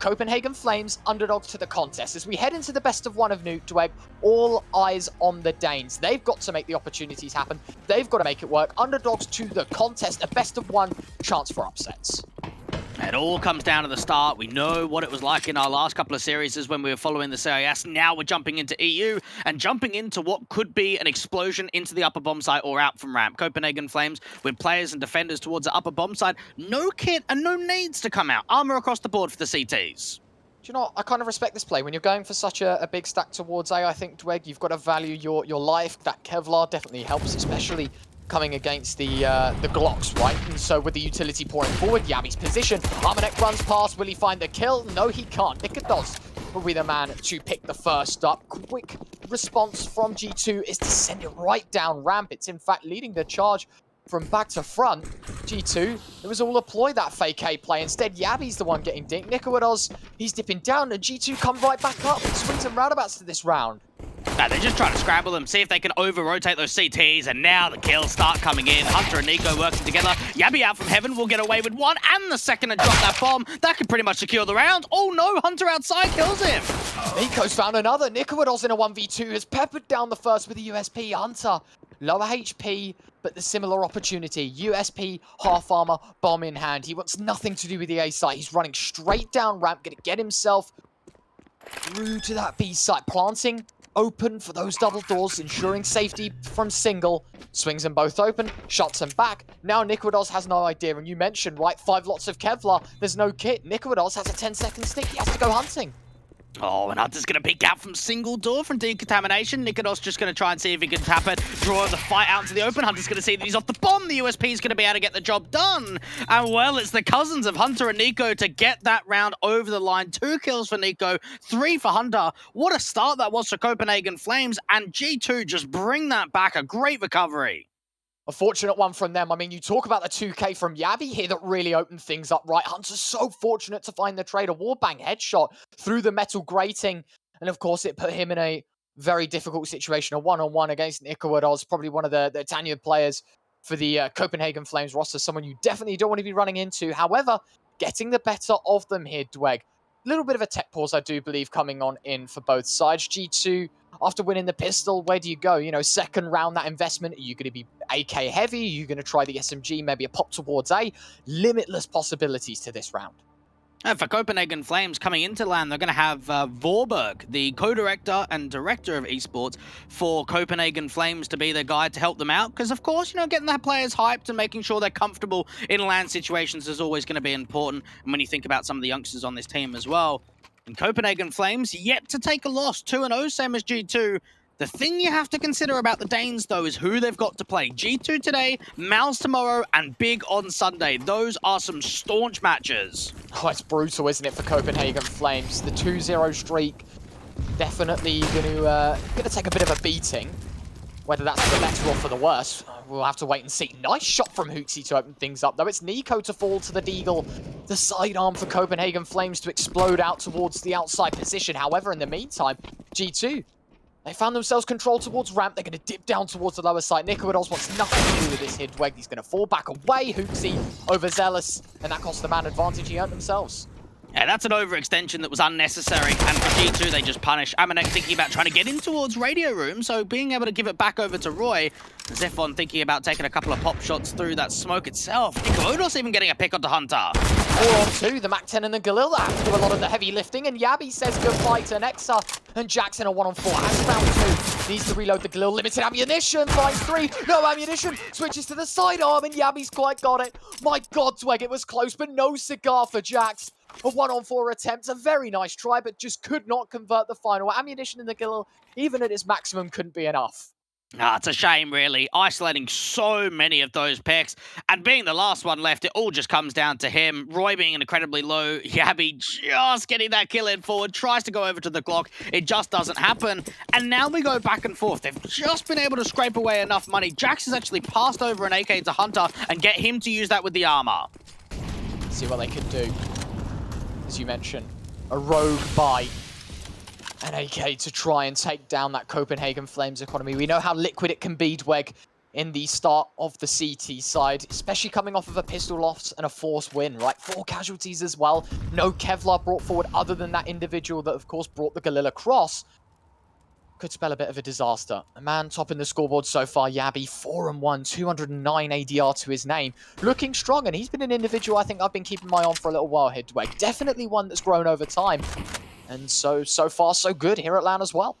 Copenhagen Flames underdogs to the contest. As we head into the best of one of Nuke, Dweg, all eyes on the Danes. They've got to make the opportunities happen. They've got to make it work. Underdogs to the contest, a best of one chance for upsets. It all comes down to the start. We know what it was like in our last couple of series when we were following the CIS. Now we're jumping into EU and jumping into what could be an explosion into the upper bomb site or out from ramp. Copenhagen Flames with players and defenders towards the upper bomb side. No kit and no needs to come out. Armor across the board for the CTs. Do you know what? I kind of respect this play. When you're going for such a big stack towards A, I think, Dweg, you've got to value your life. That Kevlar definitely helps, especially coming against the Glocks, right? And so with the utility pouring forward, Yabi's position. Armanek runs past. Will he find the kill? No, he can't. Nikodos will be the man to pick the first up. Quick response from G2 is to send it right down ramp. It's in fact leading the charge from back to front. G2, it was all a ploy, that fake A play. Instead, Yabi's the one getting dinked. Nikodos, he's dipping down, and G2 come right back up. Swings and roundabouts to this round. Now they're just trying to scramble them, see if they can over-rotate those CTs, and now the kills start coming in. Hunter and Nico working together. Yabi out from heaven will get away with one and the second to drop that bomb. That could pretty much secure the round. Oh no, Hunter outside kills him. Nico's found another. Nikodos in a 1v2 has peppered down the first with a USP. Hunter, lower HP, but the similar opportunity. USP, half armor, bomb in hand. He wants nothing to do with the A site. He's running straight down ramp, gonna get himself through to that B site. Planting open for those double doors, ensuring safety from single. Swings them both open, shots them back. Now Nikodos has no idea, and you mentioned, right, 5 lots of Kevlar. There's no kit. Nikodos has a 10-second stick. He has to go hunting. Oh, and Hunter's going to peek out from single door from decontamination. Nikodos just going to try and see if he can tap it, draw the fight out into the open. Hunter's going to see that he's off the bomb. The USP is going to be able to get the job done. And well, it's the cousins of Hunter and Nico to get that round over the line. 2 kills for Nico, 3 for Hunter. What a start that was for Copenhagen Flames. And G2 just bring that back. A great recovery. A fortunate one from them. I mean, you talk about the 2K from Yabi here that really opened things up, right? Hunter's so fortunate to find the trade. A warbang headshot through the metal grating. And of course, it put him in a very difficult situation. A one-on-one against Nikodos, probably one of the tenured players for the Copenhagen Flames roster. Someone you definitely don't want to be running into. However, getting the better of them here, Dweg. A little bit of a tech pause, I do believe, coming on in for both sides. G2, after winning the pistol, where do you go? You know, second round, that investment, are you going to be AK heavy? Are you going to try the SMG, maybe a pop towards A? Limitless possibilities to this round. For Copenhagen Flames coming into LAN, they're going to have Vorberg, the co-director and director of esports for Copenhagen Flames, to be the guy to help them out. Because, of course, you know, getting their players hyped and making sure they're comfortable in LAN situations is always going to be important. And when you think about some of the youngsters on this team as well. And Copenhagen Flames yet to take a loss, 2-0, same as G2. The thing you have to consider about the Danes, though, is who they've got to play. G2 today, Mouse tomorrow, and Big on Sunday. Those are some staunch matches. Oh, it's brutal, isn't it, for Copenhagen Flames? The 2-0 streak definitely going to take a bit of a beating. Whether that's for the better or for the worse, we'll have to wait and see. Nice shot from Hooksy to open things up, though. It's Nico to fall to the Deagle. The sidearm for Copenhagen Flames to explode out towards the outside position. However, in the meantime, G2, they found themselves control towards ramp. They're going to dip down towards the lower side. Nikodos wants nothing to do with this here. Dweg, he's going to fall back away. Hooksy overzealous, and that cost the man advantage. He earned themselves. Yeah, that's an overextension that was unnecessary, and for G2, they just punish. Amanek thinking about trying to get in towards Radio Room, so being able to give it back over to Roy. Zephon thinking about taking a couple of pop shots through that smoke itself. Nikodos even getting a pick onto Hunter. 4-on-2, the Mac-10 and the Galil have to do a lot of the heavy lifting, and Yabi says goodbye to Nexa, and Jackson a 1-on-4 has round 2. Needs to reload the Galil, limited ammunition, finds 3, no ammunition, switches to the sidearm, and Yabi's quite got it. My God, Dweg, it was close, but no cigar for Jax. A 1-on-4 attempt, a very nice try, but just could not convert the final. Ammunition in the Galil, even at its maximum, couldn't be enough. It's a shame, really. Isolating so many of those picks, and being the last one left, it all just comes down to him. Roy being incredibly low, Yabi just getting that kill in forward, tries to go over to the Glock. It just doesn't happen, and now we go back and forth. They've just been able to scrape away enough money. Jax has actually passed over an AK to Hunter and get him to use that with the armor. See what they can do. As you mentioned, a rogue buy. An AK to try and take down that Copenhagen Flames economy. We know how liquid it can be, Dweg, in the start of the CT side, especially coming off of a pistol loss and a forced win, right? 4 casualties as well. No Kevlar brought forward other than that individual that, of course, brought the Galil across. Could spell a bit of a disaster. A man topping the scoreboard so far, Yabi, 4-1, 209 ADR to his name. Looking strong, and he's been an individual I think I've been keeping my eye on for a little while here, Dwayne. Definitely one that's grown over time. And so far, so good here at LAN as well.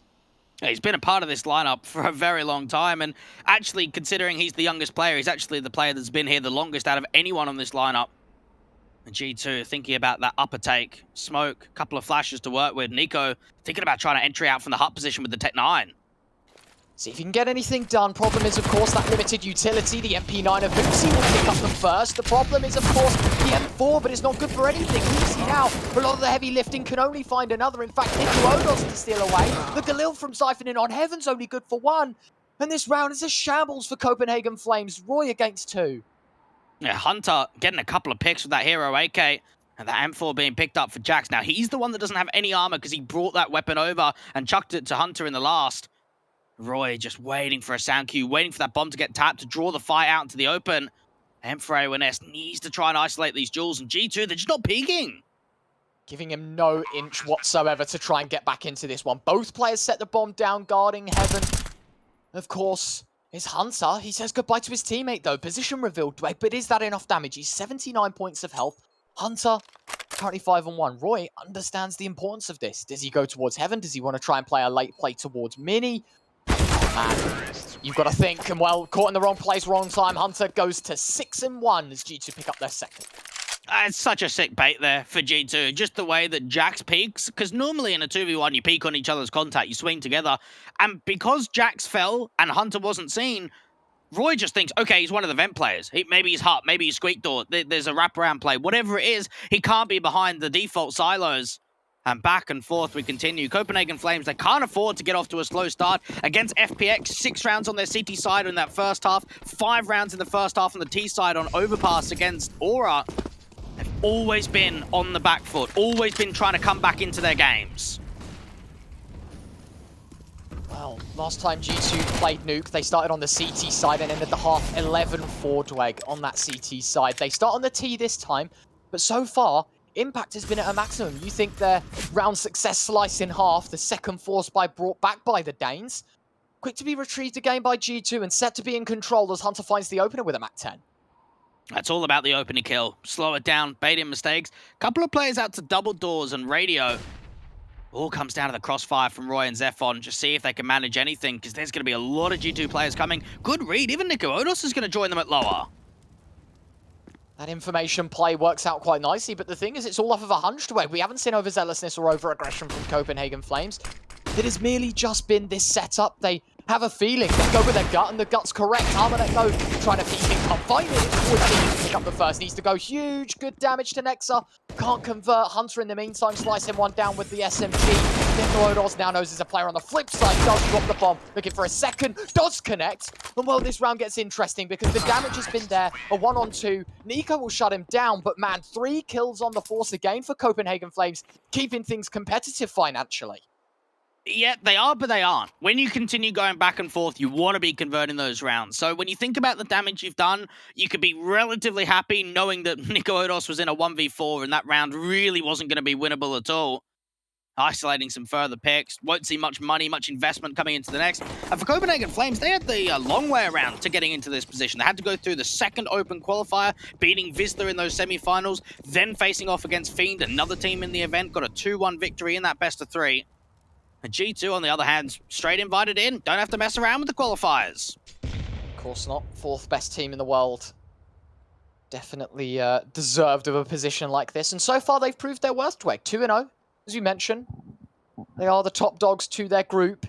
Yeah, he's been a part of this lineup for a very long time, and actually, considering he's the youngest player, he's actually the player that's been here the longest out of anyone on this lineup. And G2 thinking about that upper take. Smoke, couple of flashes to work with. Nico thinking about trying to entry out from the hut position with the Tech 9. See if you can get anything done. Problem is, of course, that limited utility. The MP9 of Hoopsy will pick up them first. The problem is, of course, the M4, but it's not good for anything. Hoopsy now, for a lot of the heavy lifting, can only find another. In fact, Odos to steal away. The Galil from siphoning on Heaven's only good for 1. And this round is a shambles for Copenhagen Flames. Roy against 2. Yeah, Hunter getting a couple of picks with that Hero AK, and that M4 being picked up for Jax. Now, he's the one that doesn't have any armor because he brought that weapon over and chucked it to Hunter in the last. Roy just waiting for a sound cue, waiting for that bomb to get tapped to draw the fight out into the open. M4A1S needs to try and isolate these duels, and G2, they're just not peeking. Giving him no inch whatsoever to try and get back into this one. Both players set the bomb down, guarding Heaven. Of course, it's Hunter. He says goodbye to his teammate, though. Position revealed, Dwayne, but is that enough damage? He's 79 points of health. Hunter, currently 5-1. Roy understands the importance of this. Does he go towards Heaven? Does he want to try and play a late play towards Mini? Man, you've got to think. And, well, caught in the wrong place, wrong time. Hunter goes to 6-1 as G2 pick up their second. It's such a sick bait there for G2. Just the way that Jax peeks, because normally in a 2v1, you peek on each other's contact, you swing together. And because Jax fell and Hunter wasn't seen, Roy just thinks, okay, he's one of the vent players. Maybe he's Hut, maybe he's Squeak Door. There's a wraparound play. Whatever it is, he can't be behind the default silos. And back and forth we continue. Copenhagen Flames, they can't afford to get off to a slow start against FPX. 6 rounds on their CT side in that first half. 5 rounds in the first half on the T side on Overpass against Aura. They've always been on the back foot, always been trying to come back into their games. Well, last time G2 played Nuke, they started on the CT side and ended the half 11-4 Dweg on that CT side. They start on the T this time, but so far, Impact has been at a maximum. You think their round success sliced in half, the second force by brought back by the Danes. Quick to be retrieved again by G2 and set to be in control as Hunter finds the opener with a MAC-10. That's all about the opening kill. Slow it down, bait in mistakes. Couple of players out to double doors and radio. All comes down to the crossfire from Roy and Zephon. Just see if they can manage anything, because there's going to be a lot of G2 players coming. Good read. Even Odos is going to join them at lower. That information play works out quite nicely, but the thing is, it's all off of a hunch way. We haven't seen overzealousness or over-aggression from Copenhagen Flames. It has merely just been this setup. They have a feeling. They go with their gut, and the gut's correct. Armanetto trying to peek in, can't find it. It's pick up the first. Needs to go huge. Good damage to Nexa. Can't convert. Hunter in the meantime slicing one down with the SMG. Odos now knows there's a player on the flip side. Does drop the bomb. Looking for a second. Does connect. And well, this round gets interesting because the damage has been there. A 1-on-2. Nico will shut him down. But man, 3 kills on the force again for Copenhagen Flames. Keeping things competitive financially. Yeah, they are, but they aren't. When you continue going back and forth, you want to be converting those rounds. So when you think about the damage you've done, you could be relatively happy knowing that Odos was in a 1v4 and that round really wasn't going to be winnable at all. Isolating some further picks. Won't see much money, much investment coming into the next. And for Copenhagen Flames, they had the long way around to getting into this position. They had to go through the second open qualifier, beating Vizsla in those semi-finals, then facing off against Fiend, another team in the event, got a 2-1 victory in that best of 3. And G2, on the other hand, straight invited in. Don't have to mess around with the qualifiers. Of course not. 4th best team in the world. Definitely deserved of a position like this. And so far, they've proved their worth, Dweg. 2-0, as you mentioned. They are the top dogs to their group.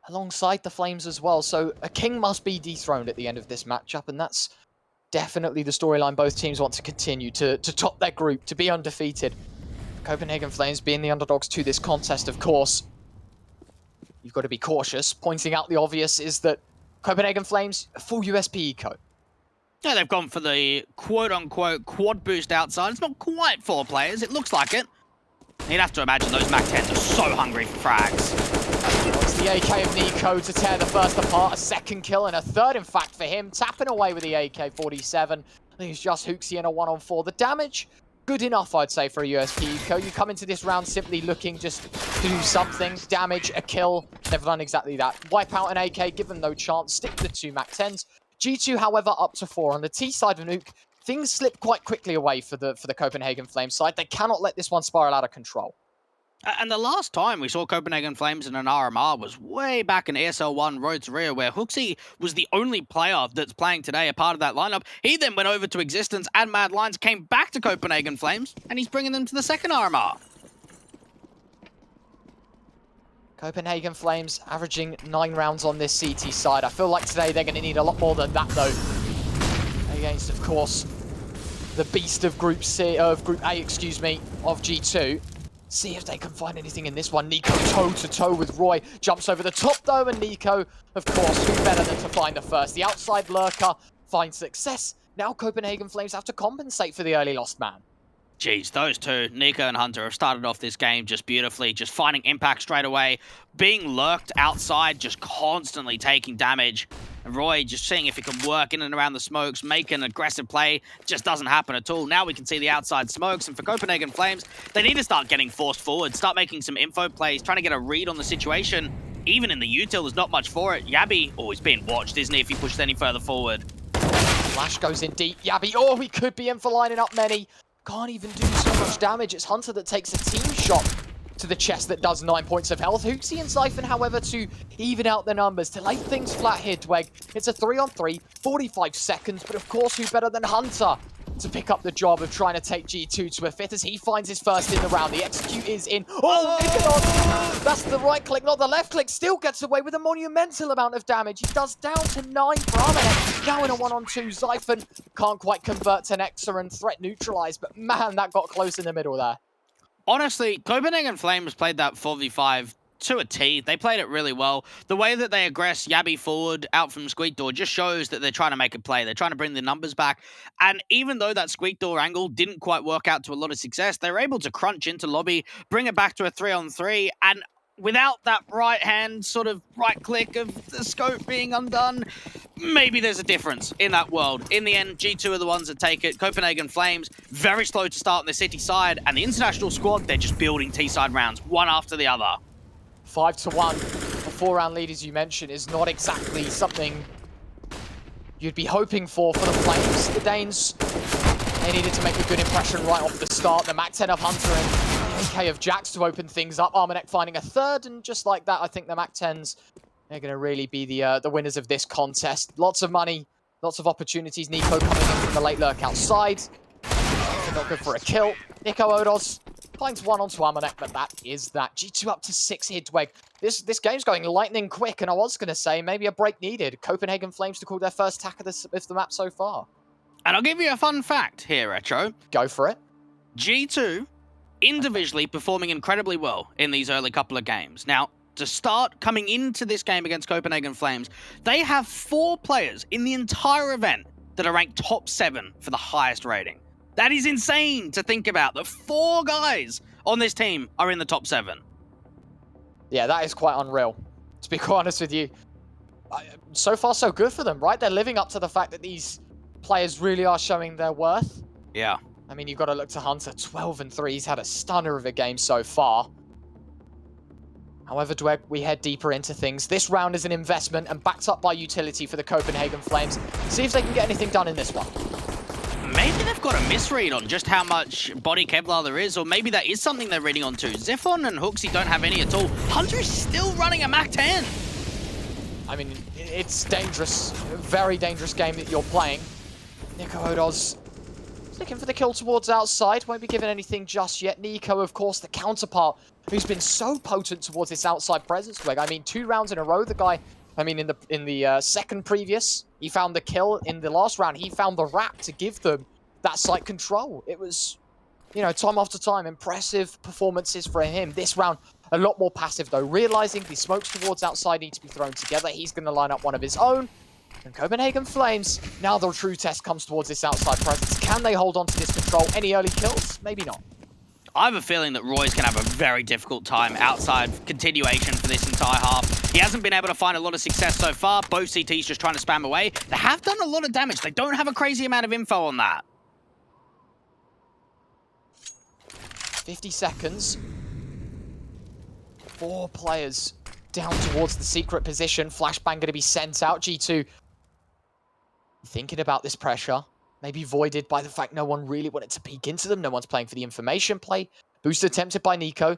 Alongside the Flames as well. So a king must be dethroned at the end of this matchup. And that's definitely the storyline both teams want to continue. To top their group, to be undefeated. Copenhagen Flames being the underdogs to this contest, of course. You've got to be cautious. Pointing out the obvious is that Copenhagen Flames, full USP eco. Yeah, they've gone for the quote-unquote quad boost outside. It's not quite 4 players. It looks like it. You'd have to imagine those MAC-10s are so hungry for frags. It's the AK of Nico to tear the first apart. A second kill and a third, in fact, for him. Tapping away with the AK-47. I think it's just Hooksy in a 1-on-4. The damage, good enough, I'd say, for a USP eco. You come into this round simply looking just to do something. Damage, a kill. Never done exactly that. Wipe out an AK, give them no chance. Stick to the 2 MAC-10s. G2, however, up to 4. On the T side of Nuke, things slip quite quickly away for the Copenhagen Flames side. They cannot let this one spiral out of control. And the last time we saw Copenhagen Flames in an RMR was way back in ESL1 Road to Rio, where Hooksy was the only player that's playing today, a part of that lineup. He then went over to Existence and Mad Lions, came back to Copenhagen Flames, and he's bringing them to the second RMR. Copenhagen Flames averaging 9 rounds on this CT side. I feel like today they're going to need a lot more than that, though. Against, of course, the beast of Group A, excuse me, of G2. See if they can find anything in this one. Nico toe-to-toe with Roy. Jumps over the top, though, and Nico, of course, who better than to find the first? The outside lurker finds success. Now Copenhagen Flames have to compensate for the early lost man. Jeez, those two, Nico and Hunter, have started off this game just beautifully, just finding impact straight away, being lurked outside, just constantly taking damage. And Roy just seeing if he can work in and around the smokes, make an aggressive play, just doesn't happen at all. Now we can see the outside smokes, and for Copenhagen Flames, they need to start getting forced forward, start making some info plays, trying to get a read on the situation. Even in the util, there's not much for it. Yabby, he's being watched, isn't he, if he pushes any further forward? Flash goes in deep. Yabby, he could be in for lining up many. Can't even do so much damage. It's Hunter that takes a team shot to the chest that does 9 points of health. Hooksy and Siphon, however, to even out the numbers, to lay things flat here, Dweg. It's a 3-on-3, 45 seconds, but of course, who better than Hunter to pick up the job of trying to take G2 to a 5th as he finds his first in the round. The execute is in. Oh, that's the right click, not the left click. Still gets away with a monumental amount of damage. He does down to 9 for Armanek. Now in a 1-on-2, Siphon can't quite convert to Nexa and threat neutralized, but man, that got close in the middle there. Honestly, Copenhagen Flames played that 4v5 to a T. They played it really well. The way that they aggress Yabby forward out from Squeak Door just shows that they're trying to make a play. They're trying to bring the numbers back. And even though that Squeak Door angle didn't quite work out to a lot of success, they were able to crunch into lobby, bring it back to a 3-on-3, and without that right-hand sort of right-click of the scope being undone, maybe there's a difference in that world. In the end, G2 are the ones that take it. Copenhagen Flames, very slow to start on the city side, and the international squad, they're just building T-side rounds, one after the other. 5-1, a 4-round lead, as you mentioned, is not exactly something you'd be hoping for the Flames. The Danes, they needed to make a good impression right off the start. The MAC-10 of Hunter and the AK of Jax to open things up. Armanek finding a third, and just like that, I think the MAC-10s are going to really be the winners of this contest. Lots of money, lots of opportunities. Nico coming in from the late lurk outside. Not good for a kill. Nico Odos finds one onto Armanek, but that is that. G2 up to 6 here, Dweg. This game's going lightning quick, and I was going to say maybe a break needed. Copenhagen Flames to call their first attack of the map so far. And I'll give you a fun fact here, Retro. Go for it. G2 individually performing incredibly well in these early couple of games. Now, to start coming into this game against Copenhagen Flames, they have 4 players in the entire event that are ranked top 7 for the highest rating. That is insane to think about. The 4 guys on this team are in the top 7. Yeah, that is quite unreal, to be quite honest with you. So far, so good for them, right? They're living up to the fact that these players really are showing their worth. Yeah. I mean, you've got to look to Hunter. 12-3. He's had a stunner of a game so far. However, Dweg, we head deeper into things. This round is an investment and backed up by utility for the Copenhagen Flames. See if they can get anything done in this one. Maybe they've got a misread on just how much body Kevlar there is, or maybe that is something they're reading on too. Zephon and Hooksy don't have any at all. Hunter is still running a MAC-10. I mean, it's dangerous. A very dangerous game that you're playing. Nico Odos looking for the kill towards outside. Won't be given anything just yet. Nico, of course, the counterpart, who's been so potent towards this outside presence. I mean, 2 rounds in a row, the guy... I mean, in the second previous, he found the kill. In the last round, he found the wrap to give them that site control. It was, you know, time after time, impressive performances for him. This round, a lot more passive, though. Realizing the smokes towards outside need to be thrown together, he's going to line up one of his own. And Copenhagen Flames, now the true test comes towards this outside presence. Can they hold on to this control? Any early kills? Maybe not. I have a feeling that Roy's going to have a very difficult time outside continuation for this entire half. He hasn't been able to find a lot of success so far. Both CTs just trying to spam away. They have done a lot of damage. They don't have a crazy amount of info on that. 50 seconds. 4 players down towards the secret position. Flashbang going to be sent out. G2 thinking about this pressure. Maybe voided by the fact no one really wanted to peek into them. No one's playing for the information play. Boost attempted by Nico.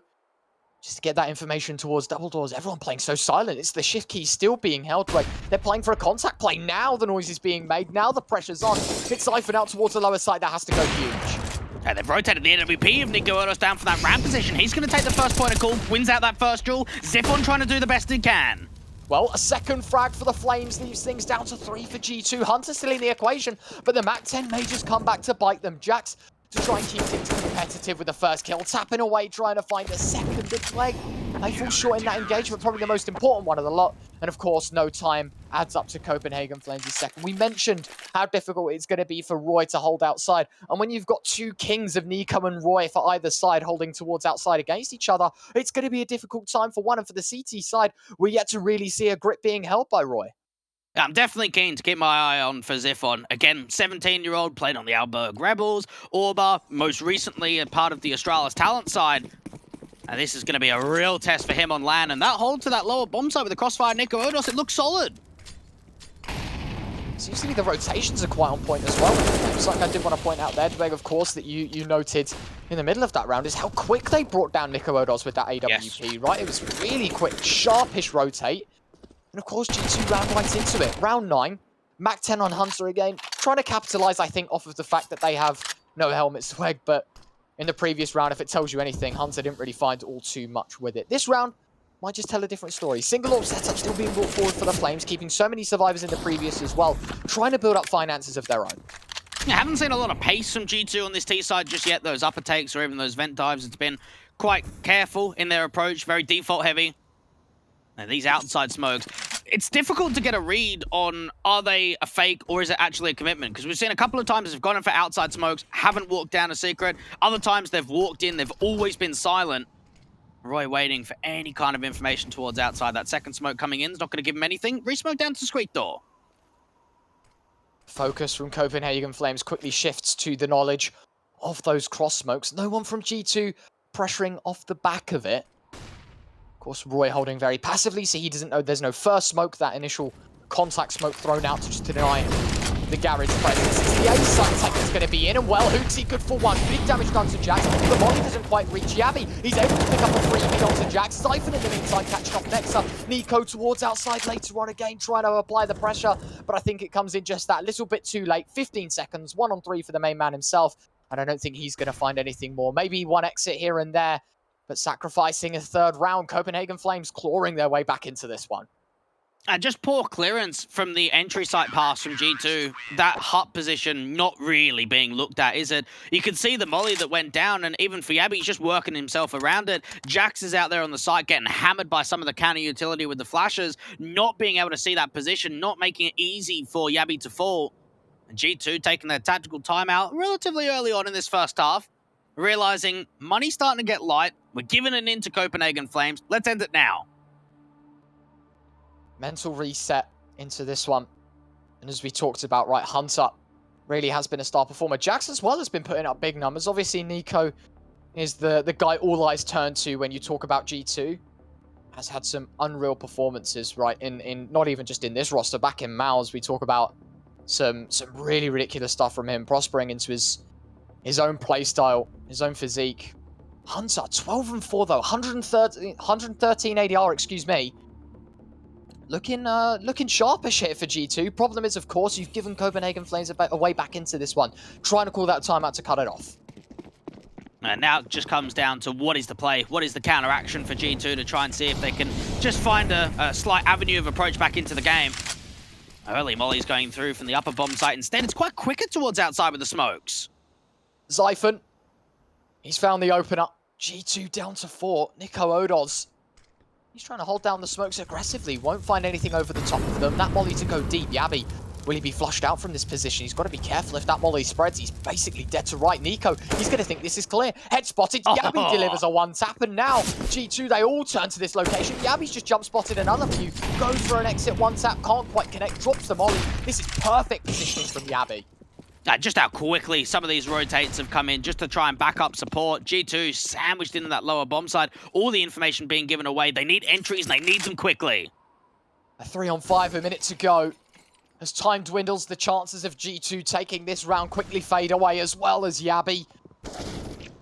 Just to get that information towards double doors. Everyone playing so silent. It's the shift key still being held. Right? They're playing for a contact play. Now the noise is being made. Now the pressure's on. It's siphoned out towards the lower side. That has to go huge. And they've rotated the NWP of Nico Erdos down for that ramp position. He's going to take the first point of call. Wins out that first duel. Xiphon trying to do the best he can. Well, a second frag for the Flames leaves things down to 3 for G2. Hunter still in the equation, but the MAC-10 may just come back to bite them. Jax to try and keep things competitive with the first kill. Tapping away, trying to find a second big leg. They fall short in that engagement, probably the most important one of the lot. And of course, no time adds up to Copenhagen Flames' second. We mentioned how difficult it's going to be for Roy to hold outside. And when you've got 2 kings of Nico and Roy for either side holding towards outside against each other, it's going to be a difficult time for one. And for the CT side, we're yet to really see a grip being held by Roy. I'm definitely keen to keep my eye on for Xiphon. Again, 17-year-old, played on the Alberg Rebels, Orba, most recently a part of the Astralis talent side. And this is going to be a real test for him on LAN. And that hold to that lower bomb site with the crossfire Nico Erdos, it looks solid. Seems to be the rotations are quite on point as well. Something I did want to point out there, Dwayne, of course, that you noted in the middle of that round is how quick they brought down Nico Erdos with that AWP, right? It was really quick, sharpish rotate. And of course, G2 ran right into it. Round 9, MAC-10 on Hunter again, trying to capitalize, I think, off of the fact that they have no helmet swag, but in the previous round, if it tells you anything, Hunter didn't really find all too much with it. This round might just tell a different story. Single AWP setup still being brought forward for the Flames, keeping so many survivors in the previous as well, trying to build up finances of their own. I haven't seen a lot of pace from G2 on this T side just yet. Those upper takes or even those vent dives, it's been quite careful in their approach, very default heavy. And these outside smokes, it's difficult to get a read on are they a fake or is it actually a commitment? Because we've seen a couple of times they've gone in for outside smokes, haven't walked down a secret. Other times they've walked in, they've always been silent. Roy waiting for any kind of information towards outside. That second smoke coming in is not going to give him anything. Re-smoke down to Squeak Door. Focus from Copenhagen Flames quickly shifts to the knowledge of those cross smokes. No one from G2 pressuring off the back of it. Of course, Roy holding very passively, so he doesn't know there's no first smoke. That initial contact smoke thrown out to just deny the garage presence. It's the A side tech that's going to be in, and well, Hootsy good for one. Big damage done to Jax. The molly doesn't quite reach Yabby. He's able to pick up a freebie onto Jax. Siphon in the meantime, catching up next up. Nico towards outside later on again, trying to apply the pressure, but I think it comes in just that little bit too late. 15 seconds, 1-on-3 for the main man himself, and I don't think he's going to find anything more. Maybe one exit here and there, but sacrificing a third round. Copenhagen Flames clawing their way back into this one. And just poor clearance from the entry site pass from G2. That hut position not really being looked at, is it? You can see the molly that went down, and even for Yabby, he's just working himself around it. Jax is out there on the site getting hammered by some of the counter utility with the flashes, not being able to see that position, not making it easy for Yabby to fall. And G2 taking their tactical timeout relatively early on in this first half, realizing money's starting to get light. We're giving it into Copenhagen Flames. Let's end it now. Mental reset into this one. And as we talked about, right, Hunter really has been a star performer. Jax as well has been putting up big numbers. Obviously, Nico is the guy all eyes turn to when you talk about G2. Has had some unreal performances, right, in not even just in this roster. Back in Mouse, we talk about some really ridiculous stuff from him, prospering into his own playstyle, his own physique. Hunter, 12-4 though, 113 ADR, excuse me. Looking sharpish here for G2. Problem is, of course, you've given Copenhagen Flames a way back into this one. Trying to call that timeout to cut it off. And now it just comes down to what is the play, what is the counter-action for G2 to try and see if they can just find a slight avenue of approach back into the game. Early molly's going through from the upper bomb site. Instead, it's quite quicker towards outside with the smokes. Xiphon, he's found the opener. G2 down to 4. Nico Erdos, he's trying to hold down the smokes aggressively. Won't find anything over the top of them. That molly to go deep. Yabby Will he be flushed out from this position? He's got to be careful. If that molly spreads, he's basically dead to right. Nico, he's going to think this is clear. Head spotted. Yabby delivers a one-tap, and now G2, they all turn to this location. Yabby's just jump-spotted another few. Goes for an exit one-tap, can't quite connect, drops the molly. This is perfect positioning from Yabby. Just how quickly some of these rotates have come in just to try and back up support. G2 sandwiched into that lower bomb side. All the information being given away. They need entries, and they need them quickly. A 3-on-5, a minute to go. As time dwindles, the chances of G2 taking this round quickly fade away, as well as Yabby.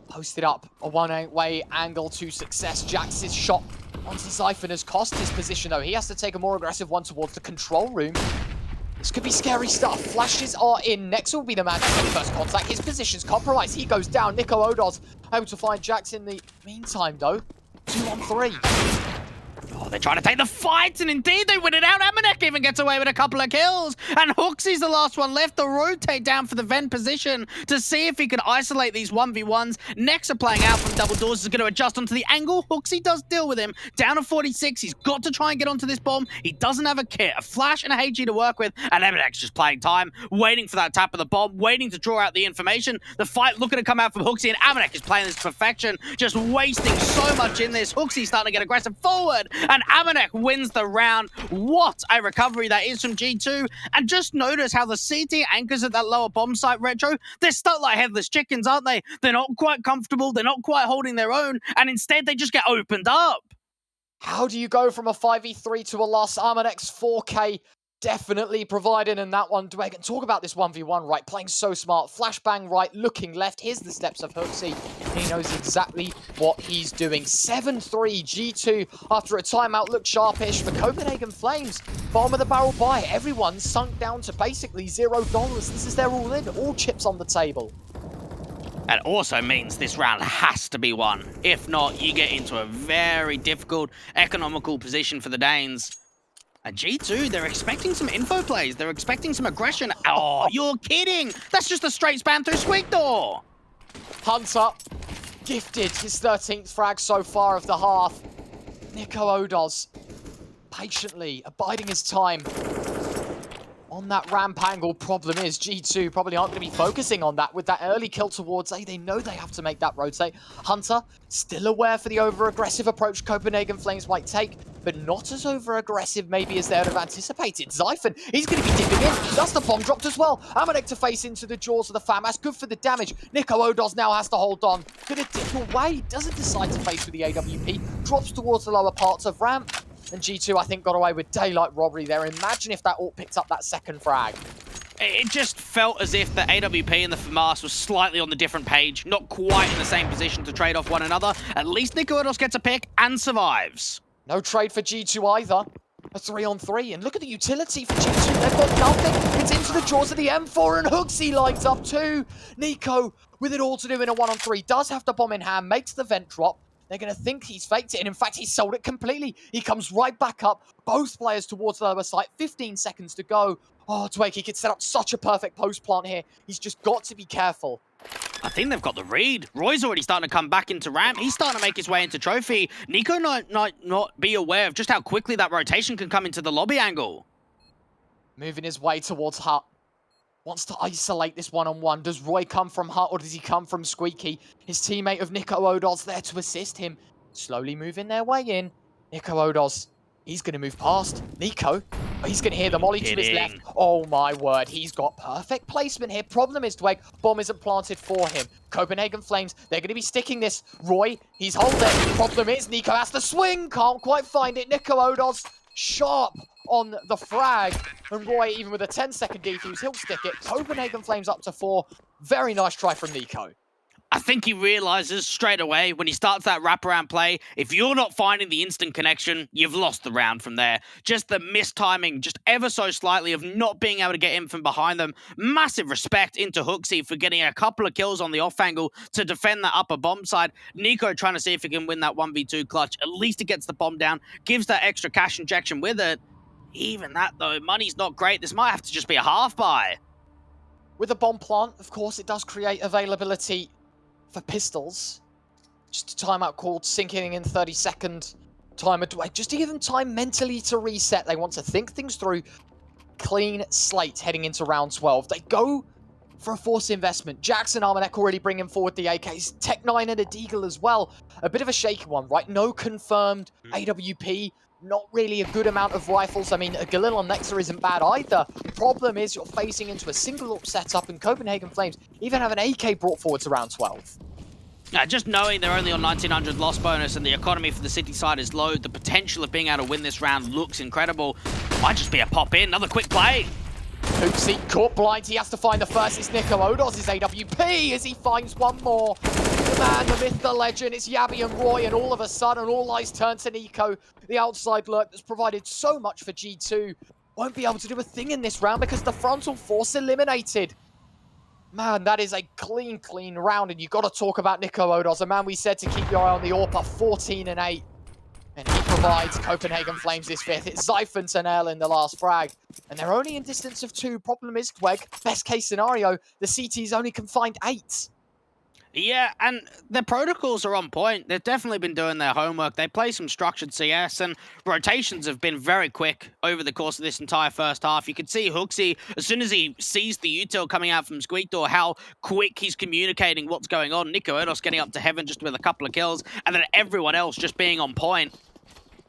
Posted up a one-way angle to success. Jax's shot onto Zyphon has cost his position, though. He has to take a more aggressive one towards the control room. This could be scary stuff. Flashes are in. Next will be the man to take first contact. His position's compromised. He goes down. Nico Odos able to find Jax in the meantime, though. 2-on-3. Oh, they're trying to take the fight, and indeed they win it out. Amanek even gets away with a couple of kills. And Hooksy's the last one left to rotate down for the vent position to see if he can isolate these 1v1s. Next are playing out from double doors. Is going to adjust onto the angle. Hooksy does deal with him. Down to 46. He's got to try and get onto this bomb. He doesn't have a kit, a flash, and a HG to work with. And Amanek's just playing time, waiting for that tap of the bomb, waiting to draw out the information. The fight looking to come out from Hooksy, and Amanek is playing this to perfection, just wasting so much in this. Hooksy's starting to get aggressive forward, and Amanek wins the round. What a recovery that is from G2. And just notice how the CT anchors at that lower bomb site, Retro, they're stuck like headless chickens, aren't they? They're not quite comfortable. They're not quite holding their own. And instead, they just get opened up. How do you go from a 5v3 to a loss? Amanek's 4K definitely providing in that one. Dwayne, talk about this 1v1, right? Playing so smart. Flashbang right, looking left. Here's the steps of Hooksy. He knows exactly what he's doing. 7-3 G2 after a timeout. Looked sharpish for Copenhagen Flames. Bottom of the barrel buy. Everyone's sunk down to basically $0. This is their all in. All chips on the table. That also means this round has to be won. If not, you get into a very difficult economical position for the Danes. And G2, they're expecting some info plays. They're expecting some aggression. Oh, you're kidding. That's just a straight spam through Squeak Door. Hunter gifted his 13th frag so far of the half. Nico Odos patiently abiding his time on that ramp angle. Problem is, G2 probably aren't going to be focusing on that with that early kill towards A. They know they have to make that rotate. Hunter, still aware for the over-aggressive approach Copenhagen Flames might take, but not as over-aggressive maybe as they would have anticipated. Zyphon, he's going to be dipping in. That's the bomb dropped as well. Amanek to face into the jaws of the fam. That's good for the damage. Nico Odos now has to hold on. Going to dip away. Doesn't decide to face with the AWP. Drops towards the lower parts of ramp. And G2, I think, got away with daylight robbery there. Imagine if that ult picked up that second frag. It just felt as if the AWP and the FAMAS was slightly on the different page, not quite in the same position to trade off one another. At least Nico Odos gets a pick and survives. No trade for G2 either. A 3-on-3. And look at the utility for G2. They've got nothing. It's into the jaws of the M4, and Hooksy lines up too. Nico, with it all to do in a 1-on-3, does have the bomb in hand, makes the vent drop. They're going to think he's faked it, and in fact, he sold it completely. He comes right back up, both players towards the lower site, 15 seconds to go. Oh, Dwayne, he could set up such a perfect post plant here. He's just got to be careful. I think they've got the read. Roy's already starting to come back into ramp. He's starting to make his way into trophy. Nico might not be aware of just how quickly that rotation can come into the lobby angle. Moving his way towards Hut. Wants to isolate this one-on-one. Does Roy come from Hut or does he come from Squeaky? His teammate of Nico Odos there to assist him. Slowly moving their way in. Nico Odos, he's going to move past. Nico, he's going to hear the molly to his left. Oh my word, he's got perfect placement here. Problem is, Dweg, bomb isn't planted for him. Copenhagen Flames, they're going to be sticking this. Roy, he's holding. Problem is, Nico has to swing. Can't quite find it. Nico Odos, sharp on the frag, and Roy, even with a 10-second defuse, he'll stick it. Copenhagen Flames up to 4. Very nice try from Nico. I think he realizes straight away when he starts that wraparound play, if you're not finding the instant connection, you've lost the round from there. Just the mistiming, just ever so slightly of not being able to get in from behind them. Massive respect into Hooksy for getting a couple of kills on the off angle to defend that upper bomb side. Nico trying to see if he can win that 1v2 clutch. At least he gets the bomb down, gives that extra cash injection with it. Even that, though, money's not great. This might have to just be a half buy. With a bomb plant, of course, it does create availability for pistols. Just a timeout called, sinking in 30-second timer. Just to give them time mentally to reset. They want to think things through. clean slate heading into round 12. They go for a forced investment. Jackson Armanek already bringing forward the AKs. Tech9 and a Deagle as well. A bit of a shaky one, right? No confirmed AWP. Not really a good amount of rifles. I mean, a Galil on Nexa isn't bad either. Problem is you're facing into a single up setup, and Copenhagen Flames even have an AK brought forward to round 12. Just knowing they're only on 1900 loss bonus and the economy for the city side is low, the potential of being able to win this round looks incredible. Might just be a pop in, another quick play. Hoopsy caught blind. He has to find the first. It's Nico Odos, his AWP, as he finds one more. The man, the myth, the legend. It's Yabby and Roy, and all of a sudden, all eyes turn to Nico. The outside lurk that's provided so much for G2 won't be able to do a thing in this round because the frontal force eliminated. Man, that is a clean round, and you got to talk about Nico Odos, a man we said to keep your eye on the AWP, 14-8. And he provides Copenhagen Flames this fifth. It's Zypher and Tanel in the last frag. And they're only in distance of 2. Problem is, Tweg, best case scenario, the CT's only can find 8. Yeah, and the protocols are on point. They've definitely been doing their homework. They play some structured CS, and rotations have been very quick over the course of this entire first half. You could see Hooksy, as soon as he sees the util coming out from Squeak Door, how quick he's communicating what's going on. Nico Erdos getting up to heaven just with a couple of kills, and then everyone else just being on point.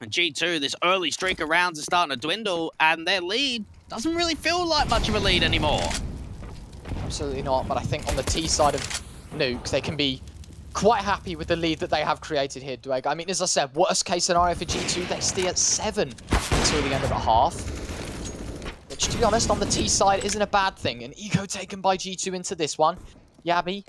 And G2, this early streak of rounds is starting to dwindle, and their lead doesn't really feel like much of a lead anymore. Absolutely not, but I think on the T side of Nuke, they can be quite happy with the lead that they have created here, Dweg. I mean, as I said, worst case scenario for G2, they stay at 7 until the end of the half. Which, to be honest, on the T side isn't a bad thing. An ego taken by G2 into this one. Yabby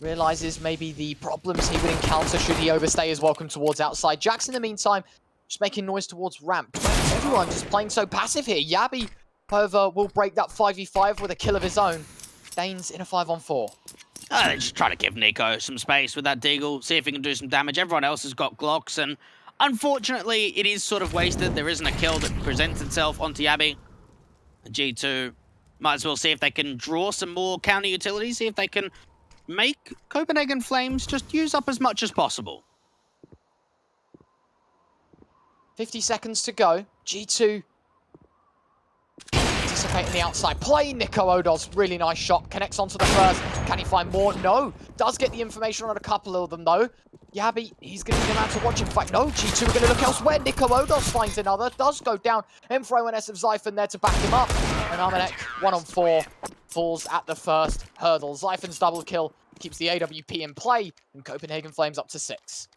realizes maybe the problems he would encounter should he overstay his welcome towards outside. Jax, in the meantime, just making noise towards ramp. Everyone just playing so passive here. Yabby, however, will break that 5v5 with a kill of his own. Dane's in a 5-on-4. They're just trying to give Nico some space with that Deagle, see if he can do some damage. Everyone else has got Glocks, and unfortunately, it is sort of wasted. There isn't a kill that presents itself onto Yabby. G2 might as well see if they can draw some more counter utilities, see if they can make Copenhagen Flames just use up as much as possible. 50 seconds to go. G2 anticipating the outside play. Nico Odos, really nice shot. Connects onto the first. Can he find more? No. Does get the information on a couple of them, though. Yabby, he's going to be the man to watch. In fact, no. G2 are going to look elsewhere. Nico Odos finds another. Does go down. Infro and S of Zyphon there to back him up. And Armanek, 1-on-4, falls at the first hurdle. Zyphon's double kill keeps the AWP in play. And Copenhagen Flames up to 6.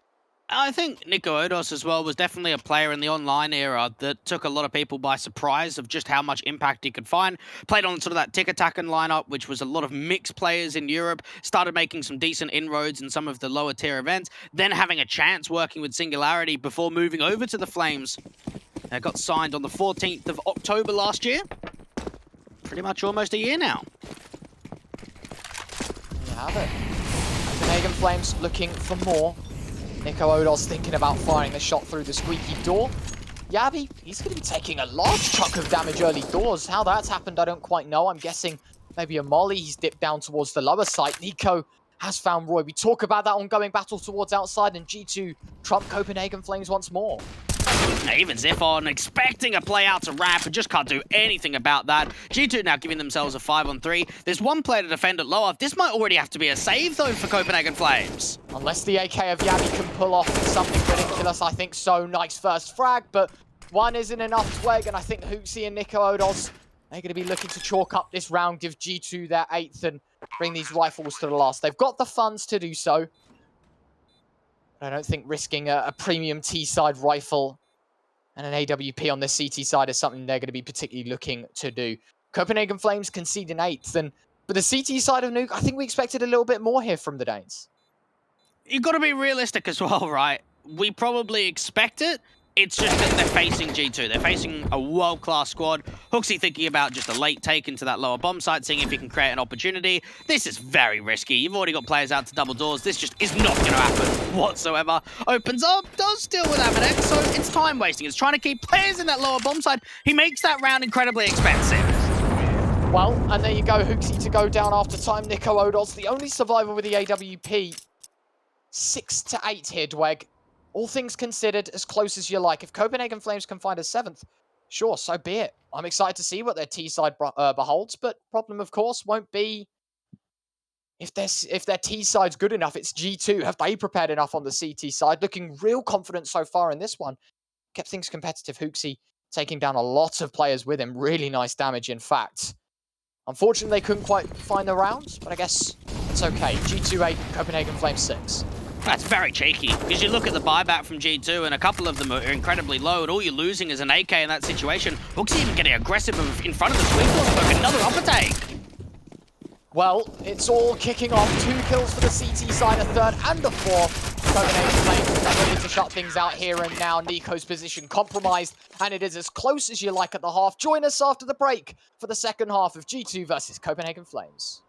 I think Nico Odos as well was definitely a player in the online era that took a lot of people by surprise of just how much impact he could find. Played on sort of that tick-attack and lineup, which was a lot of mixed players in Europe, started making some decent inroads in some of the lower tier events, then having a chance working with Singularity before moving over to the Flames. Got signed on the 14th of October last year. Pretty much almost a year now. There you have it. Copenhagen Flames looking for more. Nico Odos thinking about firing the shot through the squeaky door. Yabby, he's going to be taking a large chunk of damage early doors. How that's happened, I don't quite know. I'm guessing maybe a molly. He's dipped down towards the lower side. Nico has found Roy. We talk about that ongoing battle towards outside, and G2 trump Copenhagen Flames once more. Even Zyphon expecting a play out to ramp and just can't do anything about that. G2 now giving themselves a 5-on-3. There's one player to defend at lower. This might already have to be a save, though, for Copenhagen Flames. Unless the AK of Yabby can pull off something ridiculous, I think so. Nice first frag, but one isn't enough, Tweg, and I think Hooksy and Nico Odos, they're going to be looking to chalk up this round, give G2 their 8th, and bring these rifles to the last. They've got the funds to do so. I don't think risking a premium T-side rifle and an AWP on the CT side is something they're going to be particularly looking to do. Copenhagen Flames concede an 8th, and for the CT side of Nuke, I think we expected a little bit more here from the Danes. You've got to be realistic as well, right? We probably expect it. It's just that they're facing G2. They're facing a world-class squad. Hooksy thinking about just a late take into that lower bomb site, seeing if he can create an opportunity. This is very risky. You've already got players out to double doors. This just is not going to happen whatsoever. Opens up, does steal with Amadex, so it's time wasting. It's trying to keep players in that lower bomb site. He makes that round incredibly expensive. Well, and there you go. Hooksy to go down after time. Nico Odos, the only survivor with the AWP. 6-8 here, Dweg. All things considered, as close as you like. If Copenhagen Flames can find a 7th, Sure, so be it. I'm excited to see what their T side beholds, but problem, of course, won't be if their T side's good enough. It's G2. Have they prepared enough on the CT side? Looking real confident so far in this one. Kept things competitive. Hooksy taking down a lot of players with him. Really nice damage, in fact. Unfortunately, they couldn't quite find the rounds, but I guess it's okay. G2 8, Copenhagen Flames 6. That's very cheeky, because you look at the buyback from G2, and a couple of them are incredibly low, and all you're losing is an AK in that situation. Hooksy even getting aggressive in front of the sweep smoke. Another upper take. Well, it's all kicking off. 2 kills for the CT side, a third and a fourth. Copenhagen Flames are ready to shut things out here and now. Nico's position compromised, and it is as close as you like at the half. Join us after the break for the second half of G2 versus Copenhagen Flames.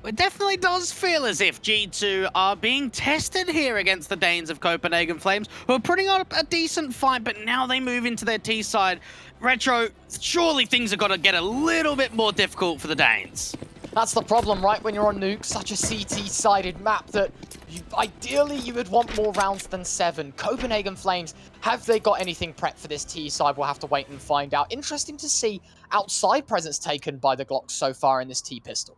It definitely does feel as if G2 are being tested here against the Danes of Copenhagen Flames, who are putting up a decent fight, but now they move into their T side. Retro, surely things have got to get a little bit more difficult for the Danes. That's the problem, right? When you're on Nuke, such a CT-sided map that ideally you would want more rounds than 7. Copenhagen Flames, have they got anything prepped for this T side? We'll have to wait and find out. Interesting to see outside presence taken by the Glocks so far in this T pistol.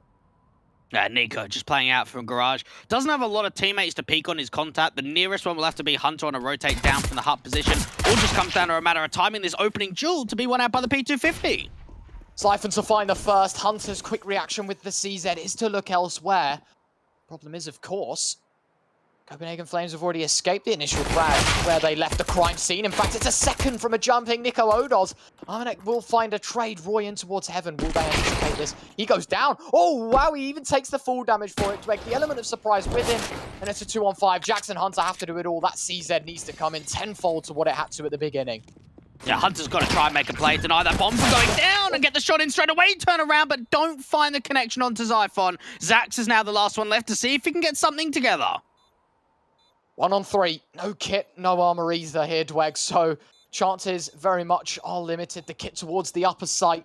Nico just playing out from Garage. Doesn't have a lot of teammates to peek on his contact. The nearest one will have to be Hunter on a rotate down from the hut position. All just comes down to a matter of timing this opening duel to be won out by the P250. Siphon to find the first. Hunter's quick reaction with the CZ is to look elsewhere. Problem is, of course, Copenhagen Flames have already escaped the initial crash where they left the crime scene. In fact, it's a second from a jumping Nico Odos. Armanek will find a trade. Roy in towards heaven. Will they anticipate this? He goes down. Oh, wow, he even takes the full damage for it. The element of surprise with him. And it's a 2-on-5. Jackson Hunter have to do it all. That CZ needs to come in tenfold to what it had to at the beginning. Yeah, Hunter's got to try and make a play, deny that bomb from going down and get the shot in straight away, turn around, but don't find the connection onto Xiphon. Zax is now the last one left to see if he can get something together. 1-on-3. No kit, no armor either here, Dweg. So chances very much are limited. The kit towards the upper site.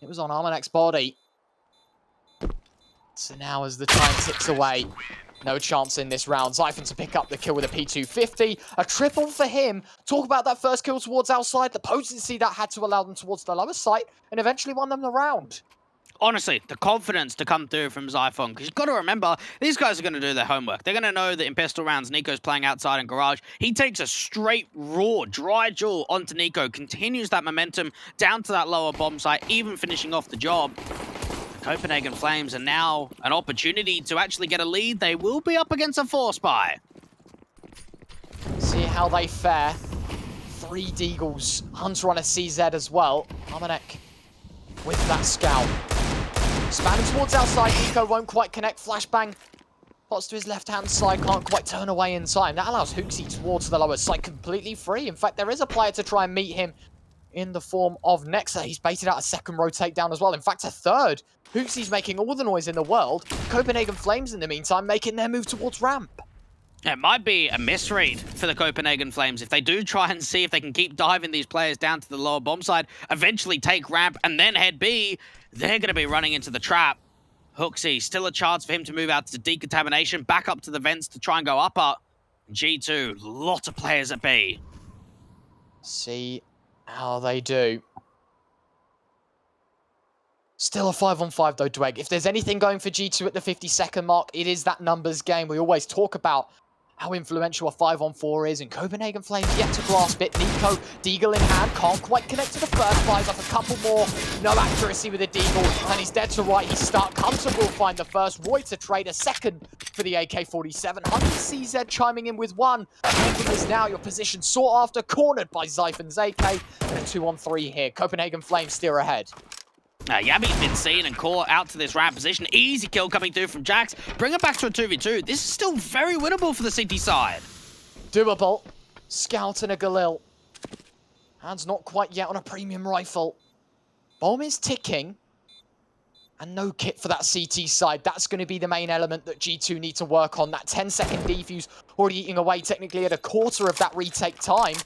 It was on Armanek's body. So now as the time ticks away, no chance in this round. Xiphon to pick up the kill with a P250. A triple for him. Talk about that first kill towards outside. The potency that had to allow them towards the lower site and eventually won them the round. Honestly, the confidence to come through from Xiphon, because you've got to remember, these guys are going to do their homework. They're going to know that in pistol rounds, Nico's playing outside in garage. He takes a straight, raw, dry duel onto Nico, continues that momentum down to that lower bomb site, even finishing off the job. Copenhagen Flames are now an opportunity to actually get a lead. They will be up against a 4-spy. See how they fare. 3 Deagles. Hunter on a CZ as well. Armanek with that scout. Spanning towards outside. Nico won't quite connect. Flashbang. Pots to his left-hand side. Can't quite turn away in time. That allows Hooksy towards the lower side completely free. In fact, there is a player to try and meet him in the form of Nexa. He's baited out a second row takedown as well. In fact, a third. Hooksy's making all the noise in the world. Copenhagen Flames, in the meantime, making their move towards ramp. It might be a misread for the Copenhagen Flames. If they do try and see if they can keep diving these players down to the lower bomb side, eventually take ramp and then head B, they're going to be running into the trap. Hooksy, still a chance for him to move out to decontamination, back up to the vents to try and go upper. G2, lot of players at B. See how they do. Still a 5-on-5 though, Dweg. If there's anything going for G2 at the 50-second mark, it is that numbers game. We always talk about how influential a 5-on-4 is, and Copenhagen Flames yet to grasp it. Nico, Deagle in hand, can't quite connect to the first, fires off a couple more. No accuracy with the Deagle, and he's dead to right. He's stuck. Hunter will find the first. Roy to trade a second for the AK-47. Hunter CZ chiming in with one. Ending is now your position sought after, cornered by Xiphon's AK, and a 2-on-3 here. Copenhagen Flames steer ahead. Yabi's been seen and caught out to this ramp position. Easy kill coming through from Jax. Bring it back to a 2v2. This is still very winnable for the CT side. Doable. Scout and a Galil. Hands not quite yet on a premium rifle. Bomb is ticking. And no kit for that CT side. That's going to be the main element that G2 need to work on. That 10-second defuse already eating away technically at a quarter of that retake time.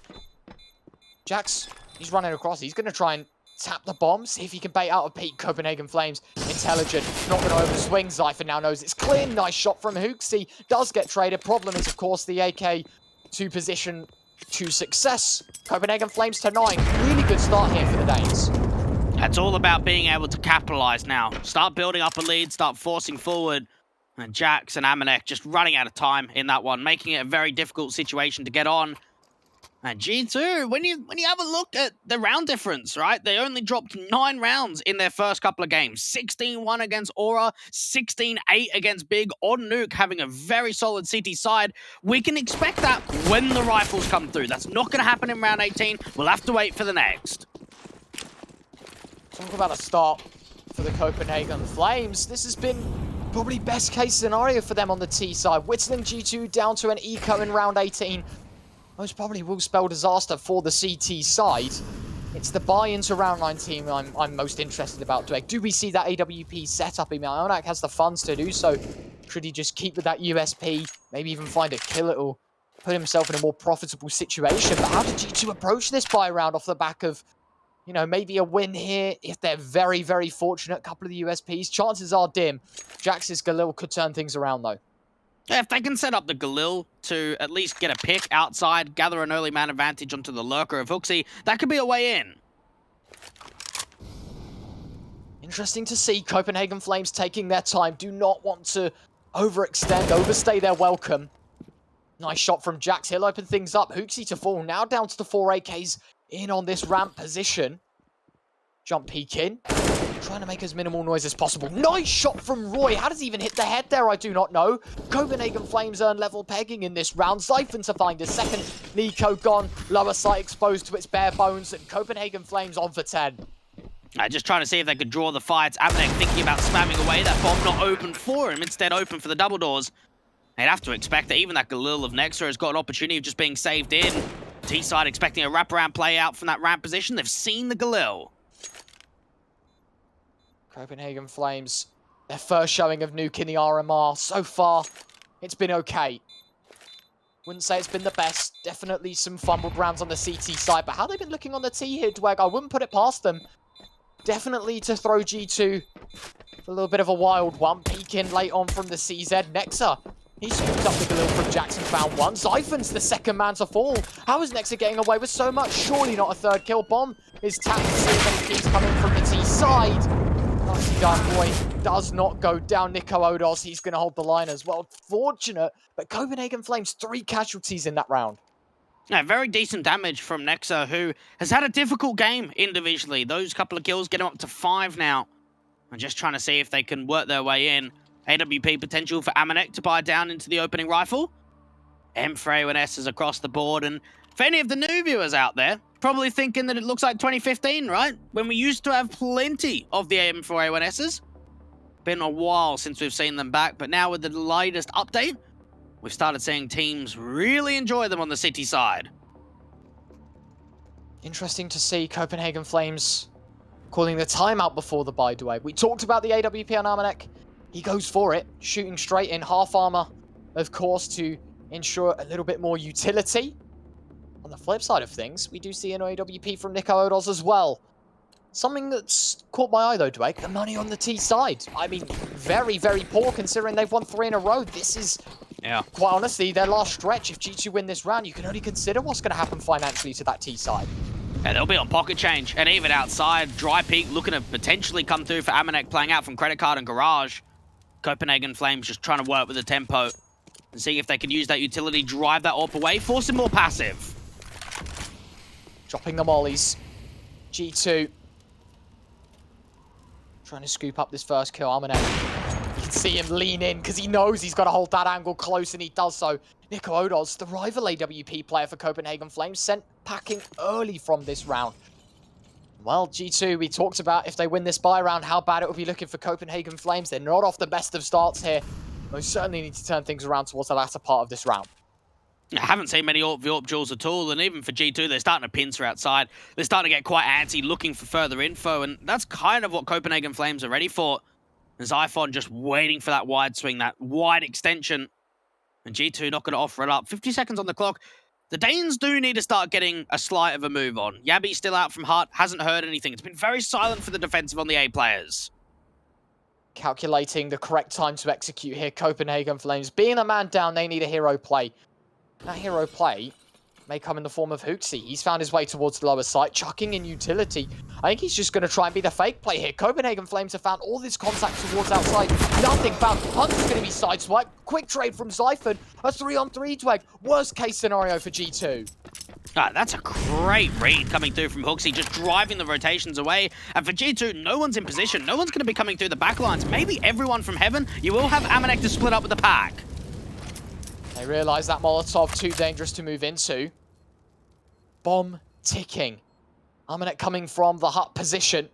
Jax, he's running across. He's going to try and tap the bomb, see if he can bait out a peek. Copenhagen Flames, intelligent, not going to overswing. Xiphon now knows it's clear. Nice shot from Hooksy. Does get traded. Problem is, of course, the AK to position to success. Copenhagen Flames to 9. Really good start here for the Danes. It's all about being able to capitalize now. Start building up a lead, start forcing forward. And Jax and Amanek just running out of time in that one, making it a very difficult situation to get on. And G2, when you have a look at the round difference, right? They only dropped 9 rounds in their first couple of games. 16-1 against Aura, 16-8 against Big, on Nuke, having a very solid CT side. We can expect that when the rifles come through. That's not going to happen in round 18. We'll have to wait for the next. Talk about a start for the Copenhagen Flames. This has been probably best case scenario for them on the T side. Whittling G2 down to an eco in round 18. Most probably will spell disaster for the CT side. It's the buy into round 19 I'm most interested about. Do we see that AWP setup? I mean, Ionak has the funds to do so. Should he just keep with that USP? Maybe even find a kill it or put himself in a more profitable situation. But how did G2 approach this buy round off the back of, you know, maybe a win here if they're very, very fortunate? A couple of the USPs. Chances are dim. Jax's Galil could turn things around though. Yeah, if they can set up the Galil to at least get a pick outside, gather an early man advantage onto the lurker of Hooksy, that could be a way in. Interesting to see Copenhagen Flames taking their time. Do not want to overextend, overstay their welcome. Nice shot from Jax. He'll open things up. Hooksy to fall. Now down to the 4 AKs in on this ramp position. Jump peek in. trying to make as minimal noise as possible. Nice shot from Roy. How does he even hit the head there? I do not know. Copenhagen Flames earn level pegging in this round. Zyphon to find his second. Nico gone. Lower sight exposed to its bare bones. And Copenhagen Flames on for 10. Just trying to see if they could draw the fights. Amanek thinking about spamming away. That bomb not open for him. Instead open for the double doors. They'd have to expect that even that Galil of Nexa has got an opportunity of just being saved in. T-side expecting a wraparound play out from that ramp position. They've seen the Galil. Copenhagen Flames, their first showing of Nuke in the RMR. So far, it's been okay. Wouldn't say it's been the best. Definitely some fumbled rounds on the CT side. But how they've been looking on the T here, Dweg, I wouldn't put it past them. Definitely to throw G2 for a little bit of a wild one. Peeking late on from the CZ. Nexa, he scooped up the Galil from Jackson, found one. Zyphon's the second man to fall. How is Nexa getting away with so much? Surely not a third kill. Bomb is tapped to see if any keys coming from the T side. Nicely done, Roy. Does not go down. Nico Odos, he's going to hold the line as well. Fortunate, but Copenhagen Flames, 3 casualties in that round. Yeah, very decent damage from Nexa, who has had a difficult game individually. Those couple of kills get him up to 5 now. I'm just trying to see if they can work their way in. AWP potential for Amanek to buy down into the opening rifle. M4A1S across the board, and for any of the new viewers out there, probably thinking that it looks like 2015, right? When we used to have plenty of the M4A1Ss. Been a while since we've seen them back, but now with the latest update, we've started seeing teams really enjoy them on the city side. Interesting to see Copenhagen Flames calling the timeout before the buy away. We talked about the AWP on Amanek. He goes for it, shooting straight in half armor, of course, to ensure a little bit more utility. On the flip side of things, we do see an AWP from Nico Odos as well. Something that's caught my eye, though, Dwayne, the money on the T side. I mean, very, very poor considering they've won 3 in a row. This is, quite honestly, their last stretch. If G2 win this round, you can only consider what's going to happen financially to that T side. Yeah, they'll be on pocket change. And even outside, Dry Peak looking to potentially come through for Amanek, playing out from Credit Card and Garage. Copenhagen Flames just trying to work with the tempo and seeing if they can use that utility, drive that AWP away, force him more passive. Dropping the mollies. G2 trying to scoop up this first kill. Amanek, you can see him lean in because he knows he's got to hold that angle close, and he does so. Nico Odos, the rival AWP player for Copenhagen Flames, sent packing early from this round. Well, G2, we talked about if they win this buy round, how bad it will be looking for Copenhagen Flames. They're not off the best of starts here. Most certainly need to turn things around towards the latter part of this round. I haven't seen many AWP duels at all, and even for G2, they're starting to pincer outside. They're starting to get quite antsy, looking for further info, and that's kind of what Copenhagen Flames are ready for. Zyphon just waiting for that wide swing, that wide extension, and G2 not going to offer it up. 50 seconds on the clock. The Danes do need to start getting a slight of a move on. Yabby's still out from Hut, hasn't heard anything. It's been very silent for the defensive on the A players. Calculating the correct time to execute here, Copenhagen Flames. Being a man down, they need a hero play. That hero play may come in the form of Hooksy. He's found his way towards the lower site, chucking in utility. I think he's just going to try and be the fake play here. Copenhagen Flames have found all this contact towards outside. Nothing found. Hunter's going to be sideswiped. Quick trade from Zyphon. A 3-on-3 Dweg. Worst case scenario for G2. That's a great read coming through from Hooksy, just driving the rotations away. And for G2, no one's in position. No one's going to be coming through the backlines. Maybe everyone from Heaven. You will have Amanek to split up with the pack. They realise that Molotov too dangerous to move into. Bomb ticking. Amanek coming from the hut position.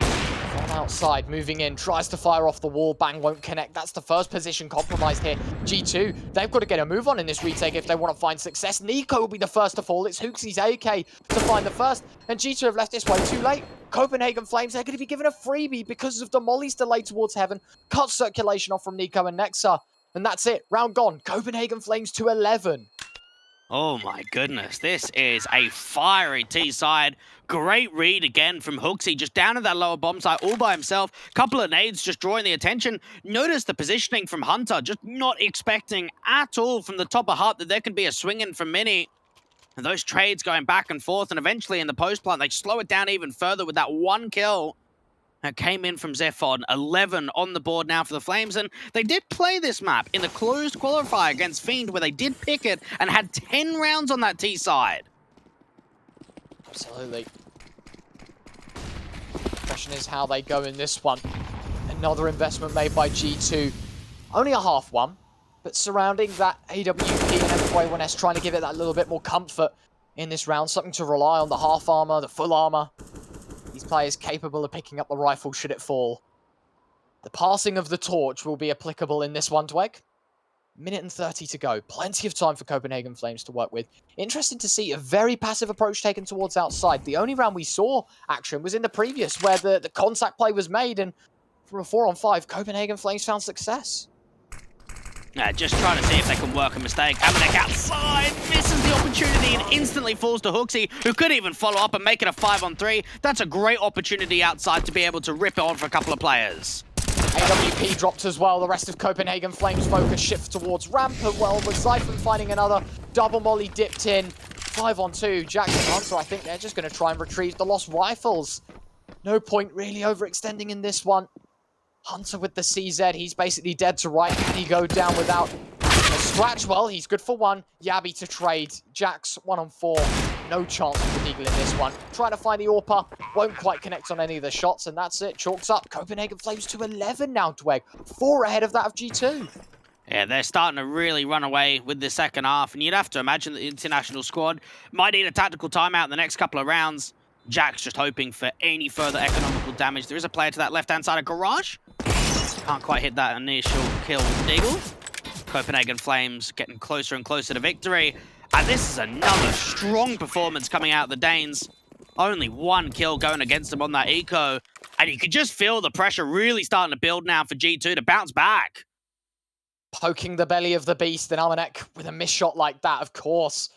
From outside, moving in, tries to fire off the wall, bang, won't connect. That's the first position compromised here. G2, they've got to get a move on in this retake if they want to find success. Nico will be the first to fall. It's Hooksy's AK to find the first, and G2 have left this way too late. Copenhagen Flames, they're going to be given a freebie because of the Molly's delay towards Heaven. Cut circulation off from Nico and Nexa. And that's it. Round gone. Copenhagen Flames to 11. Oh my goodness. This is a fiery T-side. Great read again from Hooksy. Just down at that lower bomb site all by himself. Couple of nades just drawing the attention. Notice the positioning from Hunter. Just not expecting at all from the top of Hut that there can be a swing-in from Mini. And those trades going back and forth. And eventually in the post plant, they slow it down even further with that one kill. That came in from Zephon, 11 on the board now for the Flames, and they did play this map in the closed qualifier against Fiend, where they did pick it and had 10 rounds on that T side. Absolutely. Question is how they go in this one. Another investment made by G2. Only a half one, but surrounding that AWP and M4A1S, trying to give it that little bit more comfort in this round. Something to rely on, the half armor, the full armor. These players capable of picking up the rifle should it fall. The passing of the torch will be applicable in this one, Dweg. Minute and 30 to go. Plenty of time for Copenhagen Flames to work with. Interesting to see a very passive approach taken towards outside. The only round we saw action was in the previous, where the contact play was made, and from a 4-on-5, Copenhagen Flames found success. Just trying to see if they can work a mistake. Amanek outside, misses the opportunity and instantly falls to Hooksy, who could even follow up and make it a 5-on-3. That's a great opportunity outside to be able to rip it on for a couple of players. AWP dropped as well. The rest of Copenhagen Flames' focus shifts towards ramp, and well, with Zyphon finding another double molly dipped in. 5-on-2. Jackson Hunter, I think they're just going to try and retrieve the lost rifles. No point really overextending in this one. Hunter with the CZ, he's basically dead to right. Can he go down without a scratch? Well, he's good for one. Yabby to trade. Jax 1-on-4. No chance for the Eagle in this one. Trying to find the AWP. Won't quite connect on any of the shots, and that's it. Chalks up. Copenhagen Flames to 11 now, Dweg. 4 ahead of that of G2. Yeah, they're starting to really run away with the second half, and you'd have to imagine that the international squad might need a tactical timeout in the next couple of rounds. Jack's just hoping for any further economical damage. There is a player to that left-hand side of Garage. Can't quite hit that initial kill with Eagle. Copenhagen Flames getting closer and closer to victory. And this is another strong performance coming out of the Danes. Only one kill going against them on that eco. And you could just feel the pressure really starting to build now for G2 to bounce back. Poking the belly of the beast, and Amanek with a miss shot like that, of course.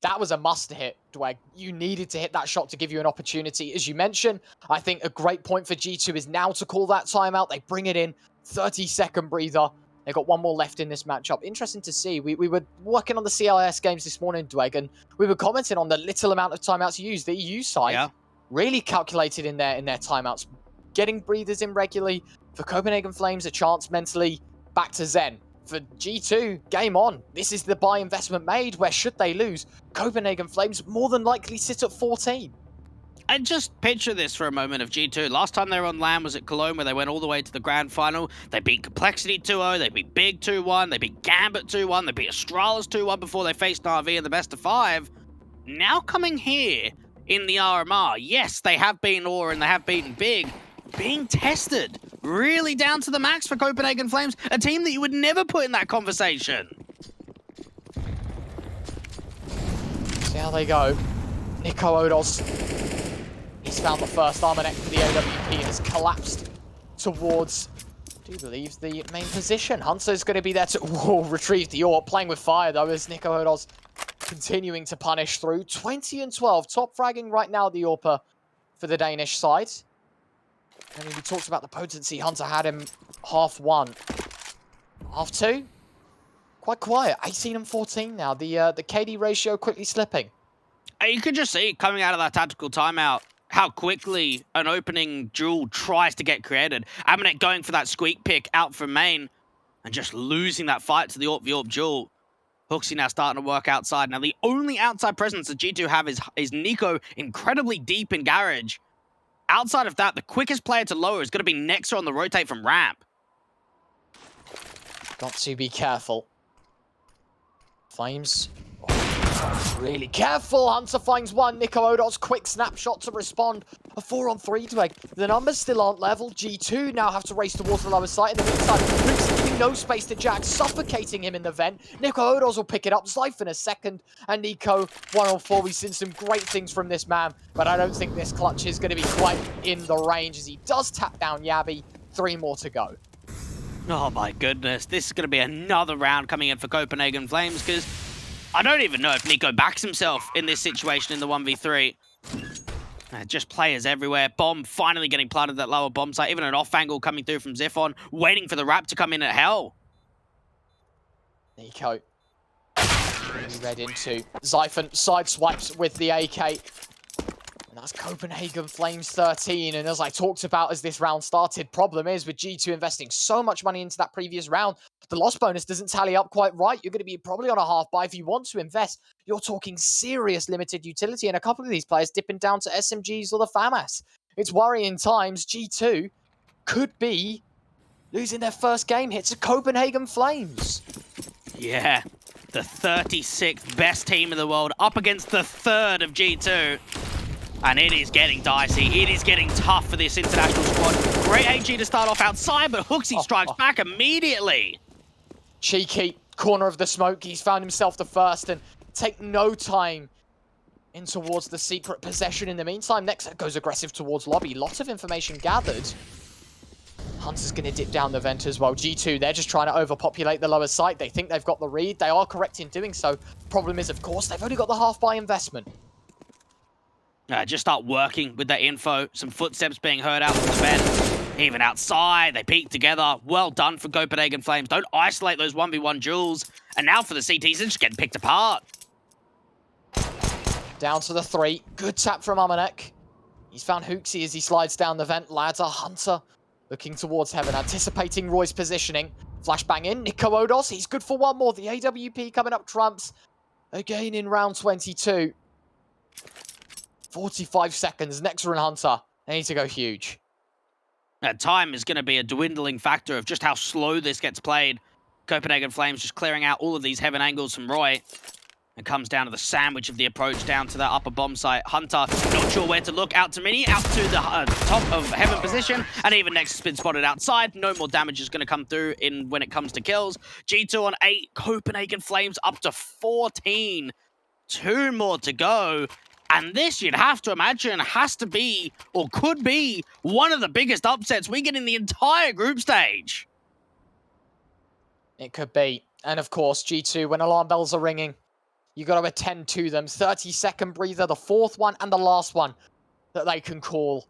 That was a must-hit, Dweg. You needed to hit that shot to give you an opportunity. As you mentioned, I think a great point for G2 is now to call that timeout. They bring it in, 30-second breather. They've got one more left in this matchup. Interesting to see. We were working on the CLS games this morning, Dweg, and we were commenting on the little amount of timeouts you use. The EU side really calculated in their timeouts. Getting breathers in regularly. For Copenhagen Flames, a chance mentally back to Zen. For G2, game on. This is the buy investment made, where should they lose, Copenhagen Flames more than likely sit at 14. And just picture this for a moment of G2. Last time they were on LAN was at Cologne, where they went all the way to the grand final. They beat Complexity 2-0, they beat Big 2-1, they beat Gambit 2-1, they beat Astralis 2-1 before they faced RV in the best of 5. Now coming here in the RMR, yes, they have beaten Aura and they have beaten Big, being tested really down to the max for Copenhagen Flames, a team that you would never put in that conversation. See how they go. Nico Odos, he's found the first Armanek for the AWP, has collapsed towards, I do believe, the main position. Hunter's going to be there to retrieve the AWP. Playing with fire, though, as Nico Odos continuing to punish through. 20-12, top fragging right now, the AWP for the Danish side. I mean, we talked about the potency. Hunter had him half one. Half two? Quite quiet. 18 and 14 now. The KD ratio quickly slipping. You can just see, coming out of that tactical timeout, how quickly an opening duel tries to get created. Amanek going for that squeak pick out from main and just losing that fight to the AWP duel. Hooksy now starting to work outside. Now, the only outside presence that G2 have is Nico, incredibly deep in garage. Outside of that, the quickest player to lower is going to be Nexa on the rotate from ramp. Got to be careful. Flames. Really careful. Hunter finds one. Nico Odos, quick snapshot to respond. A 4-on-3 Dweg. The numbers still aren't level. G2 now have to race towards the lower site. In the meantime, Luke's leaving no space to Jack, suffocating him in the vent. Nico Odos will pick it up. Zyphon a second. And Nico, 1-on-4. We've seen some great things from this man, but I don't think this clutch is going to be quite in the range as he does tap down Yabby. 3 more to go. Oh my goodness. This is going to be another round coming in for Copenhagen Flames, because I don't even know if Nico backs himself in this situation in the 1v3. Just players everywhere. Bomb finally getting planted at that lower bomb site. Even an off angle coming through from Zyphon, waiting for the wrap to come in at hell. Nico. Really read into. Zyphon side swipes with the AK. And that's Copenhagen Flames 13. And as I talked about as this round started, problem is with G2 investing so much money into that previous round, the loss bonus doesn't tally up quite right. You're going to be probably on a half buy. If you want to invest, you're talking serious limited utility. And a couple of these players dipping down to SMGs or the FAMAS. it's worrying times. G2 could be losing their first game here to Copenhagen Flames. Yeah, the 36th best team in the world up against the 3rd of G2. And it is getting dicey. It is getting tough for this international squad. Great AG to start off outside, but Hooksy strikes back immediately. Cheeky, corner of the smoke. He's found himself the first and take no time in towards the secret possession in the meantime. Next goes aggressive towards lobby. Lots of information gathered. Hunter's going to dip down the vent as well. G2, they're just trying to overpopulate the lower site. They think they've got the read. They are correct in doing so. Problem is, of course, they've only got the half-buy investment. Just start working with that info. Some footsteps being heard out from the vent. Even outside, they peek together. Well done for Copenhagen Flames. Don't isolate those 1v1 duels. And now for the CTs, they're just getting picked apart. Down to the 3. Good tap from Amanek. He's found Hooksy as he slides down the vent ladder. Hunter looking towards heaven, anticipating Roy's positioning. Flashbang in. Nico Odos, he's good for one more. The AWP coming up trumps again in round 22. 45 seconds. Next run, Hunter. They need to go huge. Time is going to be a dwindling factor of just how slow this gets played. Copenhagen Flames just clearing out all of these heaven angles from Roy. It comes down to the sandwich of the approach down to that upper bomb site. Hunter, not sure where to look. Out to Mini, out to the top of heaven position. And even next has been spotted outside. No more damage is going to come through when it comes to kills. G2 on 8. Copenhagen Flames up to 14. 2 more to go. And this, you'd have to imagine, has to be, or could be, one of the biggest upsets we get in the entire group stage. It could be. And of course, G2, when alarm bells are ringing, you got to attend to them. 30-second breather, the 4th one and the last one that they can call.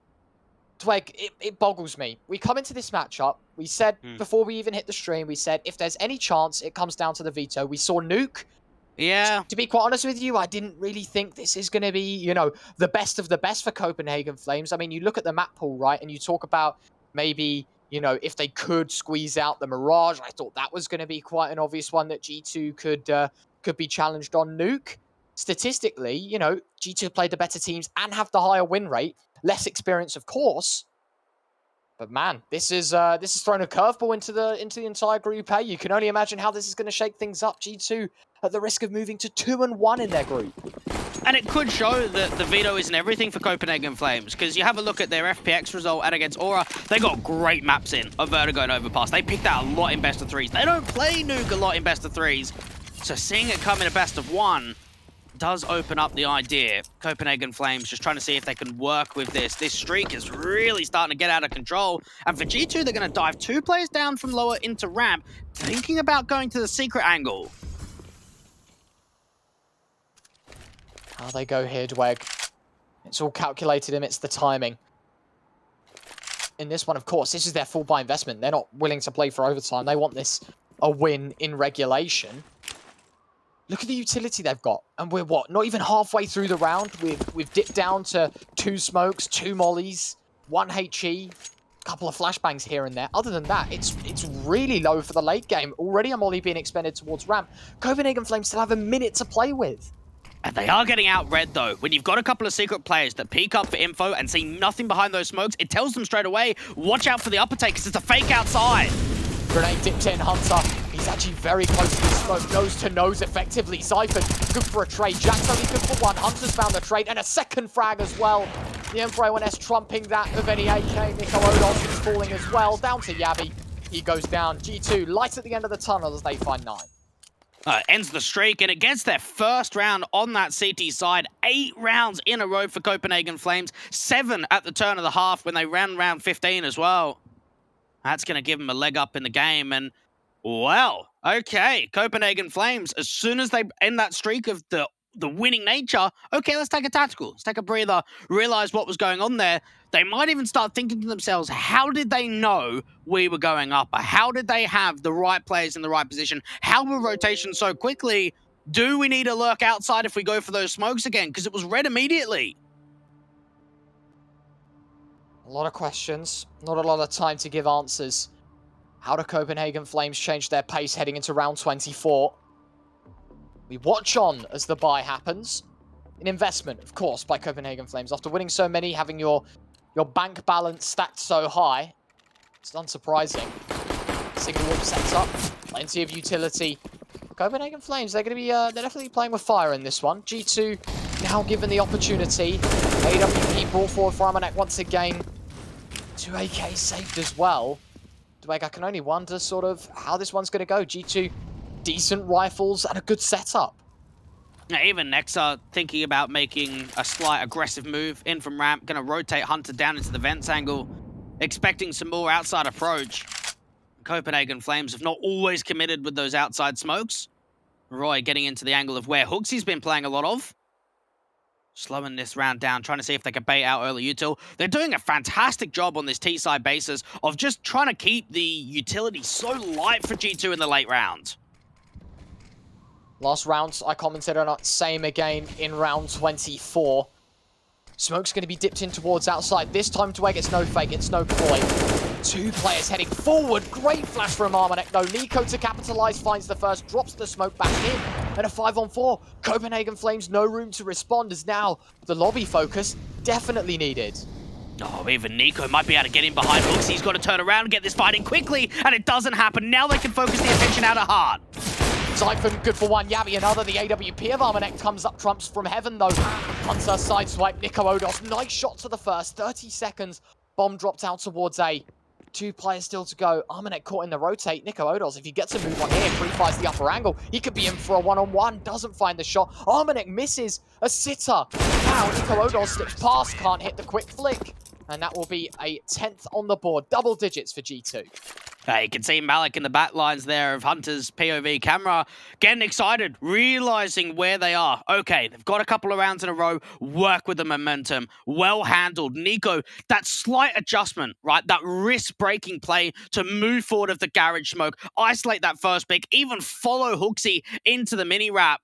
Tweg, it boggles me. We come into this matchup, we said, before we even hit the stream, we said, if there's any chance, it comes down to the veto. We saw Nuke. Yeah. To be quite honest with you, I didn't really think this is going to be, you know, the best of the best for Copenhagen Flames. I mean, you look at the map pool, right, and you talk about maybe, you know, if they could squeeze out the Mirage. I thought that was going to be quite an obvious one that G2 could be challenged on. Nuke, statistically, you know, G2 played the better teams and have the higher win rate. Less experience, of course. But man, this is thrown a curveball into the entire Group A. You can only imagine how this is going to shake things up. G2 at the risk of moving to 2-1 in their group. And it could show that the veto isn't everything for Copenhagen Flames, because you have a look at their FPX result and against Aura, they got great maps in of Vertigo and Overpass. They picked out a lot in best of 3s. They don't play Nuke a lot in best of 3s. So seeing it come in a best of 1 does open up the idea. Copenhagen Flames just trying to see if they can work with this. This streak is really starting to get out of control. And for G2, they're going to dive 2 players down from lower into ramp, thinking about going to the secret angle. How they go here, Dweg. It's all calculated amidst the timing. In this one, of course, this is their full buy investment. They're not willing to play for overtime. They want this a win in regulation. Look at the utility they've got. And we're, what, not even halfway through the round. We've dipped down to 2 smokes, 2 mollies, 1 HE, a couple of flashbangs here and there. Other than that, it's really low for the late game. Already a molly being expended towards ramp. Copenhagen Flames still have a minute to play with. And they are getting out red, though. When you've got a couple of secret players that peek up for info and see nothing behind those smokes, it tells them straight away, watch out for the upper take, because it's a fake outside. Grenade dipped in, Hunter. He's actually very close to the smoke. Nose to nose effectively. Zyphered, good for a trade. Jack's only good for 1. Hunter's found the trade and a second frag as well. The M4A1S trumping that of any AK. Nico Odos is falling as well. Down to Yabby. He goes down. G2 light at the end of the tunnel as they find 9. Ends the streak, and it gets their first round on that CT side. 8 rounds in a row for Copenhagen Flames. 7 at the turn of the half when they ran round 15 as well. That's going to give them a leg up in the game, and well, okay, Copenhagen Flames, as soon as they end that streak of the winning nature, okay, let's take a tactical. Let's take a breather, realize what was going on there. They might even start thinking to themselves, how did they know we were going up? How did they have the right players in the right position? How were rotations so quickly? Do we need to lurk outside if we go for those smokes again? Because it was red immediately. A lot of questions, not a lot of time to give answers. How do Copenhagen Flames change their pace heading into round 24? We watch on as the buy happens. An investment, of course, by Copenhagen Flames. After winning so many, having your your bank balance stacked so high, it's unsurprising. Single warp sets up, plenty of utility. Copenhagen Flames, they're going to be, they're definitely playing with fire in this one. G2 now given the opportunity. AWP brought forward for Armanek once again. 2 AK saved as well. Dweg, I can only wonder sort of how this one's going to go. G2, decent rifles and a good setup. Now, even Nexa thinking about making a slight aggressive move in from ramp, going to rotate Hunter down into the vents angle, expecting some more outside approach. Copenhagen Flames have not always committed with those outside smokes. Roy getting into the angle of where Hooksy's been playing a lot of. Slowing this round down, trying to see if they can bait out early util. They're doing a fantastic job on this T-side basis of just trying to keep the utility so light for G2 in the late round. Last round, I commented on it, same again in round 24. Smoke's going to be dipped in towards outside. This time, Dweg, it's no fake, it's no ploy. 2 players heading forward. Great flash from Armanek, though. Nico to capitalize, finds the first, drops the smoke back in. And a 5-on-4. Copenhagen Flames, no room to respond, as now the lobby focus definitely needed. Oh, even Nico might be able to get in behind Hooks. He's got to turn around and get this fight in quickly, and it doesn't happen. Now they can focus the attention out of Heart. Zyphon, good for one. Yabby, another. The AWP of Armanek comes up trumps from heaven, though. Hunter sideswipe. Nico Odos, nice shot to the first. 30 seconds. Bomb dropped out towards A. 2 players still to go. Armanek caught in the rotate. Nico Odos, if he gets a move on here, pre-fires the upper angle. He could be in for a one-on-one. Doesn't find the shot. Armanek misses a sitter. Now Nico Odos slips past. Can't hit the quick flick. And that will be a 10th on the board. Double digits for G2. You can see Malik in the back lines there of Hunter's POV camera, getting excited, realizing where they are. Okay, they've got a couple of rounds in a row, work with the momentum, well handled. Nico, that slight adjustment, right? That risk-breaking play to move forward of the garage smoke, isolate that first pick, even follow Hooksy into the mini-wrap.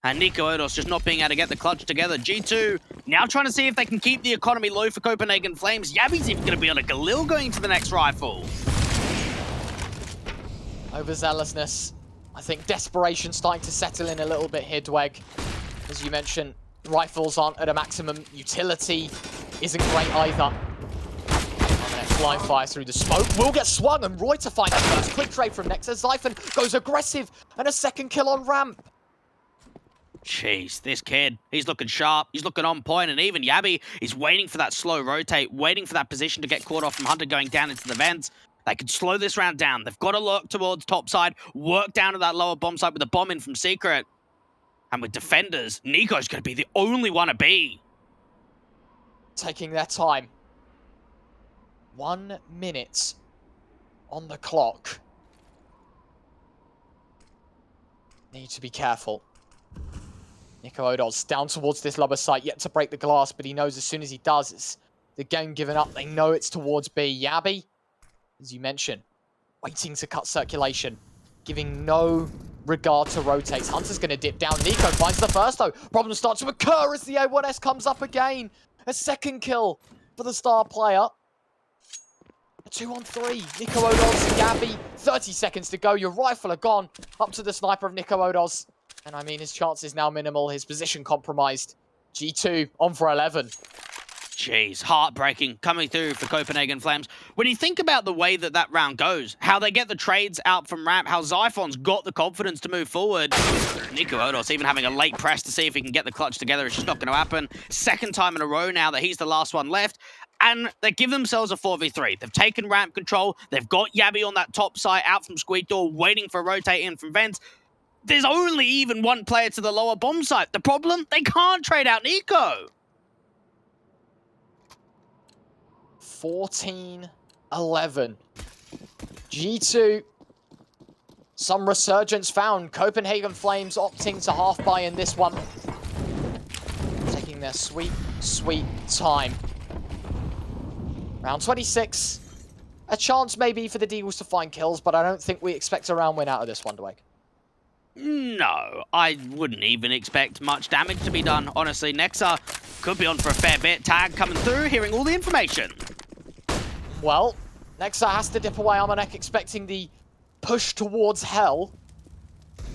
And Nico Odos just not being able to get the clutch together. G2 now trying to see if they can keep the economy low for Copenhagen Flames. Yabby's even going to be on a Galil going to the next rifle. Overzealousness. I think desperation starting to settle in a little bit here, Dweg. As you mentioned, rifles aren't at a maximum. Utility isn't great either. Blind fire through the smoke. Will get swung, and Roy to find the first. Quick trade from Nexa. Zyphon goes aggressive, and a second kill on ramp. Jeez, this kid, he's looking sharp, he's looking on point, and even Yabby is waiting for that slow rotate, waiting for that position to get caught off from Hunter going down into the vents. They can slow this round down. They've got to look towards top side, work down to that lower bomb site with the bomb in from Secret. And with defenders, Nico's going to be the only one to be. Taking their time. 1 minute on the clock. Need to be careful. Nico Odos down towards this lower site, yet to break the glass, but he knows as soon as he does, it's the game given up. They know it's towards B. Yabby, as you mentioned, waiting to cut circulation, giving no regard to rotates. Hunter's going to dip down. Nico finds the first, though. Problems start to occur as the A1S comes up again. A second kill for the star player. A 2-on-3. Nico Odos, Yabby, 30 seconds to go. Your rifle are gone. Up to the sniper of Nico Odos. And I mean, his chances now minimal. His position compromised. G2 on for 11. Jeez, heartbreaking coming through for Copenhagen Flames. When you think about the way that that round goes, how they get the trades out from ramp, how Zyphon's got the confidence to move forward. Nico Odos even having a late press to see if he can get the clutch together. It's just not going to happen. Second time in a row now that he's the last one left. And they give themselves a 4v3. They've taken ramp control. They've got Yabby on that top side out from Squeak Door, waiting for a rotate in from vents. There's only even one player to the lower bomb site. The problem? They can't trade out Nico. 14-11. G2. Some resurgence found. Copenhagen Flames opting to half buy in this one. Taking their sweet, sweet time. Round 26. A chance maybe for the Deagles to find kills, but I don't think we expect a round win out of this one, Dweg. No, I wouldn't even expect much damage to be done, honestly. Nexa could be on for a fair bit. Tag coming through, hearing all the information. Well, Nexa has to dip away. Armanek expecting the push towards hell.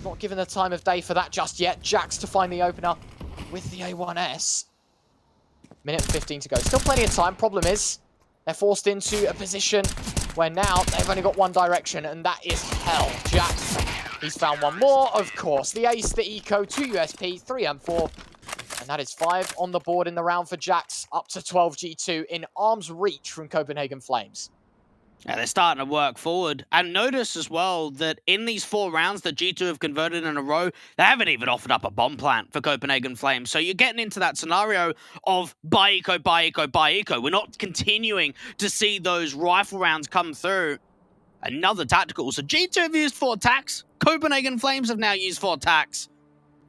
Not given the time of day for that just yet. Jax to find the opener with the A1S. Minute and 15 to go. Still plenty of time. Problem is, they're forced into a position where now they've only got one direction, and that is hell. Jax, he's found one more, of course. The ace, the eco, 2 USP, 3 M4. And that is 5 on the board in the round for Jax, up to 12 G2 in arm's reach from Copenhagen Flames. Yeah, they're starting to work forward. And notice as well that in these 4 rounds that G2 have converted in a row, they haven't even offered up a bomb plant for Copenhagen Flames. So you're getting into that scenario of buy eco, buy eco, buy eco. We're not continuing to see those rifle rounds come through. Another tactical. So G2 have used 4 attacks. Copenhagen Flames have now used 4 attacks.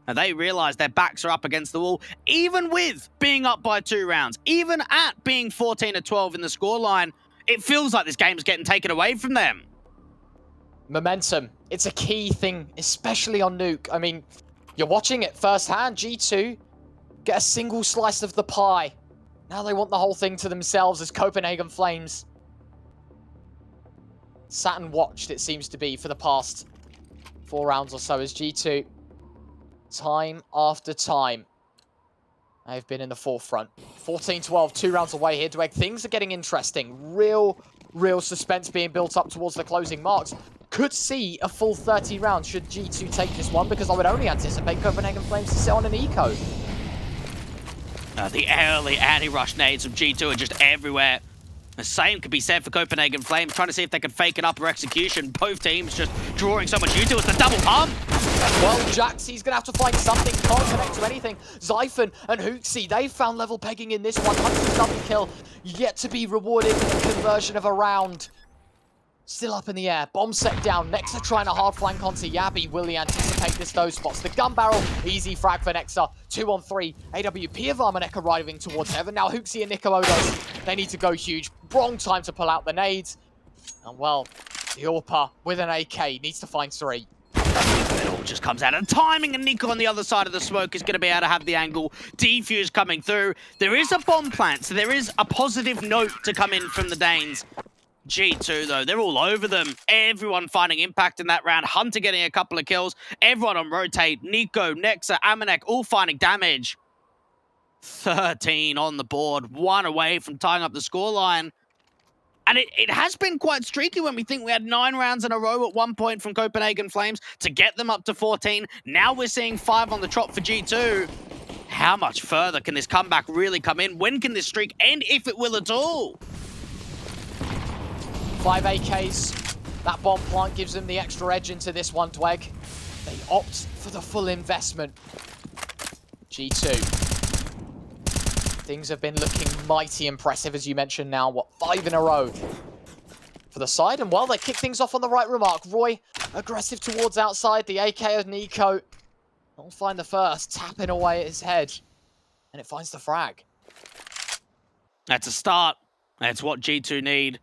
And they realize their backs are up against the wall, even with being up by 2 rounds, even at being 14-12 in the scoreline. It feels like this game's getting taken away from them. Momentum. It's a key thing, especially on Nuke. I mean, you're watching it firsthand. G2 get a single slice of the pie. Now they want the whole thing to themselves as Copenhagen Flames sat and watched, it seems to be, for the past 4 rounds or so as G2, time after time, they've been in the forefront. 14-12, 2 rounds away here, Dweg. Things are getting interesting. Real suspense being built up towards the closing marks. Could see a full 30 rounds should G2 take this one, because I would only anticipate Copenhagen Flames to sit on an eco. The early anti-rush nades of G2 are just everywhere. The same could be said for Copenhagen Flames, trying to see if they can fake an upper execution. Both teams just drawing so much util. It's the double pump. Well, Jax, he's going to have to find something. Can't connect to anything. Zyphon and Hooksy, they've found level pegging in this one. 100 double kill, yet to be rewarded with a conversion of a round. Still up in the air. Bomb set down. Nexa trying to hard flank onto Yabi. Will he anticipate this? Those spots. The gun barrel. Easy frag for Nexa. 2 on 3. AWP of Armaneka arriving towards heaven. Now Hooksy and Nico Odos, they need to go huge. Wrong time to pull out the nades. And well, the Orpa with an AK needs to find 3. It all just comes out of timing, and Nico on the other side of the smoke is going to be able to have the angle. Defuse coming through. There is a bomb plant, so there is a positive note to come in from the Danes. G2, though, they're all over them. Everyone finding impact in that round. Hunter getting a couple of kills. Everyone on rotate. Nico, Nexa, Amanek, all finding damage. 13 on the board. 1 away from tying up the scoreline. And it has been quite streaky when we think we had 9 rounds in a row at one point from Copenhagen Flames to get them up to 14. Now we're seeing 5 on the trot for G2. How much further can this comeback really come in? When can this streak end, if it will at all? 5 AKs. That bomb plant gives them the extra edge into this one, Dweg. They opt for the full investment. G2. Things have been looking mighty impressive, as you mentioned now. What, 5 in a row for the side? And well, they kick things off on the right remark. Roy, aggressive towards outside. The AK of Nico. I'll find the first, tapping away at his head. And it finds the frag. That's a start. That's what G2 need.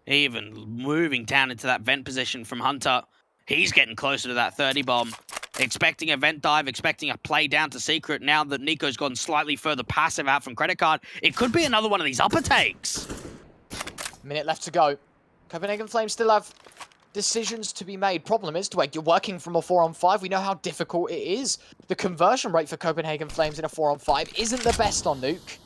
Even moving down into that vent position from Hunter. He's getting closer to that 30 bomb. Expecting a vent dive, expecting a play down to secret. Now that Nico's gone slightly further passive out from credit card, it could be another one of these upper takes. Minute left to go. Copenhagen Flames still have decisions to be made. Problem is, Dweg, you're working from a 4-on-5. We know how difficult it is. The conversion rate for Copenhagen Flames in a 4-on-5 isn't the best on Nuke.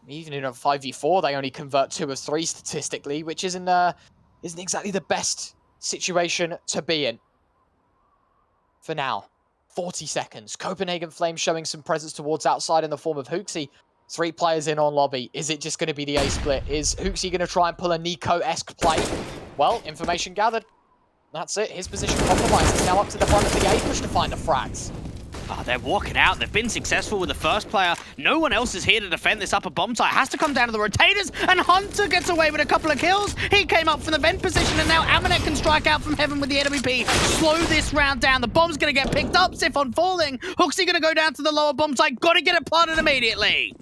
Even in a 5v4, they only convert 2 of 3 statistically, which isn't exactly the best situation to be in. For now, 40 seconds. Copenhagen Flames showing some presence towards outside in the form of Hooksy. 3 players in on lobby. Is it just going to be the A split? Is Hooksy going to try and pull a Nico-esque play? Well, information gathered. That's it. His position compromised. It's now up to the front of the A push to find the frags. Oh, they're walking out. They've been successful with the first player. No one else is here to defend this upper bomb site. Has to come down to the rotators, and Hunter gets away with a couple of kills. He came up from the vent position, and now Amanek can strike out from heaven with the AWP. Slow this round down. The bomb's going to get picked up. Sif on falling. Hooksy going to go down to the lower bomb site. Got to get it planted immediately.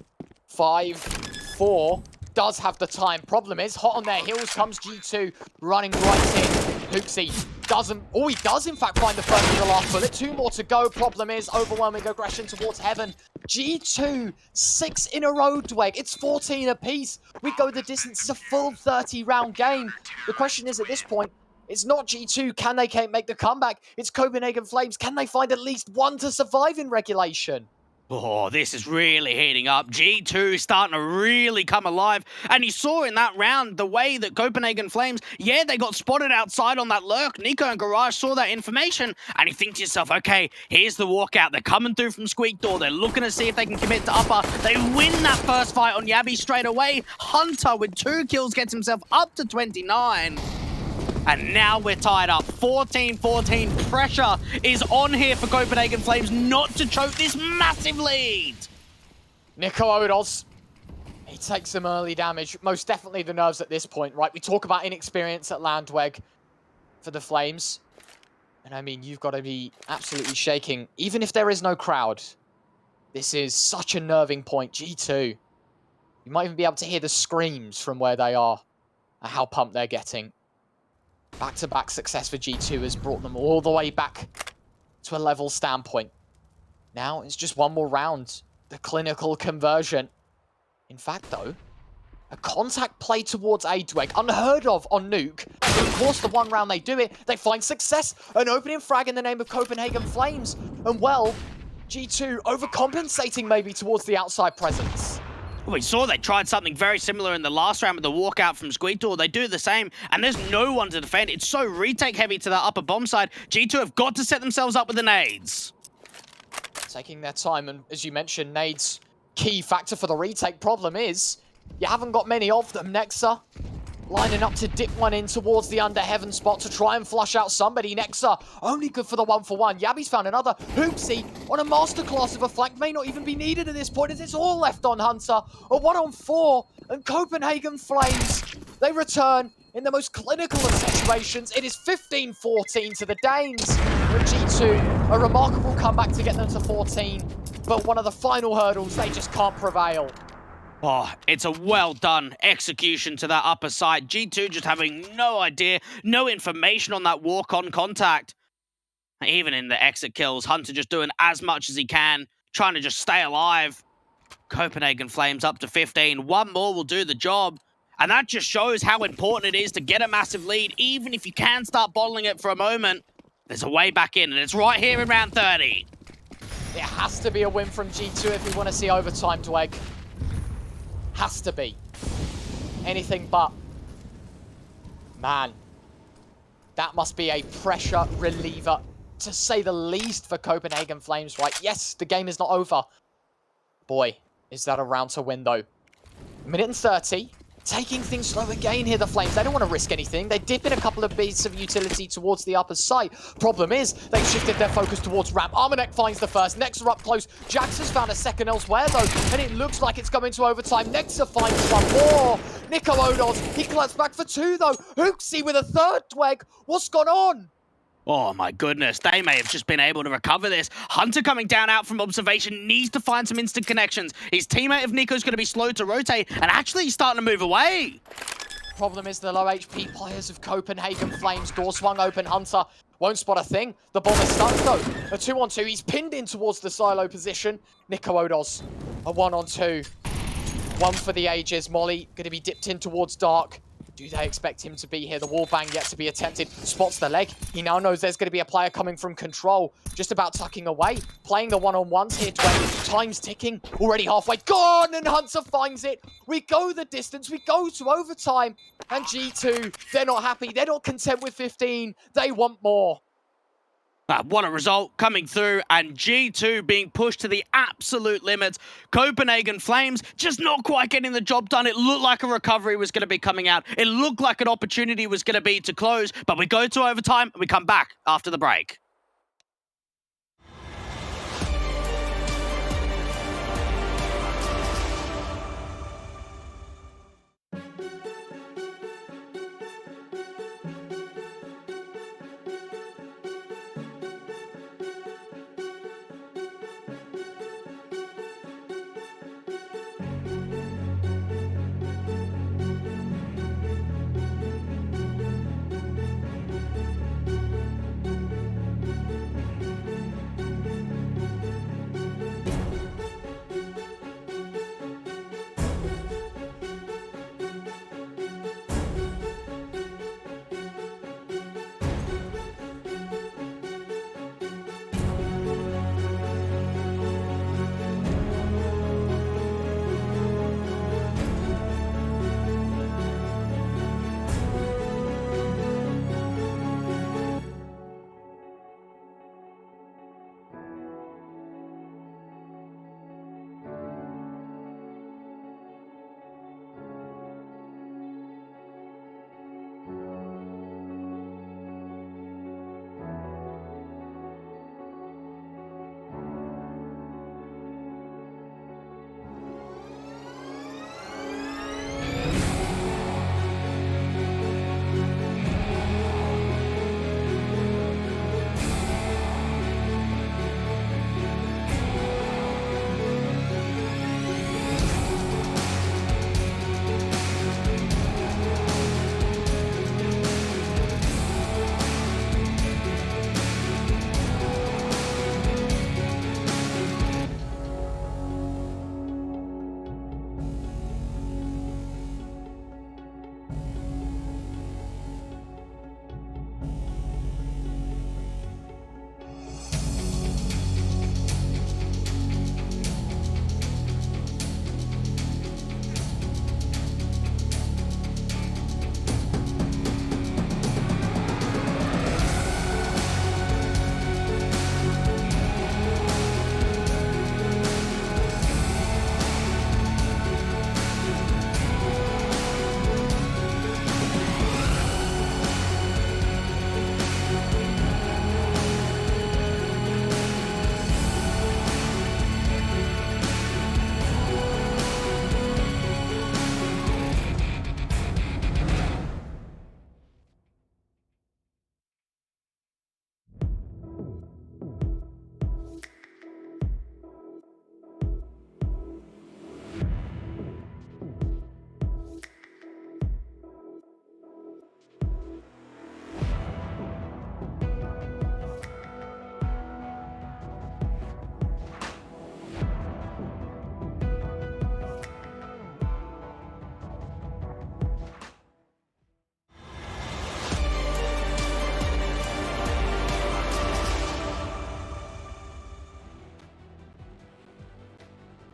5-4 does have the time. Problem is, hot on their heels comes G2 running right in. Hooksy doesn't... Oh, he does, in fact, find the first and the last bullet. 2 more to go. Problem is, overwhelming aggression towards heaven. G2, 6 in a row, Dweg. It's 14 apiece. We go the distance. It's a full 30-round game. The question is, at this point, it's not G2. Can they make the comeback? It's Copenhagen Flames. Can they find at least 1 to survive in regulation? Oh, this is really heating up. G2 starting to really come alive. And you saw in that round the way that Copenhagen Flames, yeah, they got spotted outside on that lurk. Nico and Garage saw that information. And you think to yourself, okay, here's the walkout. They're coming through from Squeak Door. They're looking to see if they can commit to upper. They win that first fight on Yabby straight away. Hunter with 2 kills gets himself up to 29. And now we're tied up. 14-14. Pressure is on here for Copenhagen Flames not to choke this massive lead. Nico Odos, he takes some early damage. Most definitely the nerves at this point, right? We talk about inexperience at Landweg for the Flames. And I mean, you've got to be absolutely shaking. Even if there is no crowd, this is such a nerving point. G2, you might even be able to hear the screams from where they are and how pumped they're getting. Back-to-back success for G2 has brought them all the way back to a level standpoint. Now it's just one more round. The clinical conversion. In fact, though, a contact play towards A-Dweg, unheard of on Nuke. But of course, the one round they do it, they find success. An opening frag in the name of Copenhagen Flames. And well, G2 overcompensating maybe towards the outside presence. We saw they tried something very similar in the last round with the walkout from Squeak Door. They do the same, and there's no one to defend. It's so retake heavy to that upper bomb side. G2 have got to set themselves up with the nades. Taking their time, and as you mentioned, nades, key factor for the retake. Problem is, you haven't got many of them. Nexa lining up to dip one in towards the under heaven spot to try and flush out somebody. Nexa only good for the 1-for-1. Yabby's found another. Hoopsie on a masterclass of a flank may not even be needed at this point as it's all left on Hunter. A 1-on-4 and Copenhagen Flames, they return in the most clinical of situations. It is 15-14 to the Danes. And G2, a remarkable comeback to get them to 14. But one of the final hurdles, they just can't prevail. Oh, it's a well-done execution to that upper side. G2 just having no idea, no information on that walk-on contact. Even in the exit kills, Hunter just doing as much as he can, trying to just stay alive. Copenhagen Flames up to 15. One more will do the job. And that just shows how important it is to get a massive lead, even if you can start bottling it for a moment. There's a way back in, and it's right here in round 30. It has to be a win from G2 if we want to see overtime, Dweg. Has to be. Anything but. Man, that must be a pressure reliever, to say the least, for Copenhagen Flames, right? Yes, the game is not over. Boy, is that a round to win, though. 1:30. Taking things slow again here, the Flames. They don't want to risk anything. They dip in a couple of bits of utility towards the upper side. Problem is, they've shifted their focus towards ramp. Armanek finds the first. Nexa up close. Jax has found a second elsewhere, though, and it looks like it's going to overtime. Nexa finds one more. Nico Odos, he collects back for 2, though. Hooksy with a third, Dweg. What's gone on? Oh my goodness, they may have just been able to recover this. Hunter coming down out from observation needs to find some instant connections. His teammate of Nico's going to be slow to rotate, and actually he's starting to move away. Problem is the low HP players of Copenhagen Flames. Door swung open. Hunter won't spot a thing. The bomb is stuck, though. A 2-on-2. He's pinned in towards the silo position. Nico Odos, a 1-on-2. One for the ages. Molly going to be dipped in towards Dark. Do they expect him to be here? The wallbang yet to be attempted. Spots the leg. He now knows there's going to be a player coming from control. Just about tucking away. Playing the one-on-ones here. 20. Time's ticking. Already halfway gone, and Hunter finds it. We go the distance. We go to overtime. And G2, they're not happy. They're not content with 15. They want more. What a result coming through, and G2 being pushed to the absolute limits. Copenhagen Flames just not quite getting the job done. It looked like a recovery was going to be coming out. It looked like an opportunity was going to be to close, but we go to overtime and we come back after the break.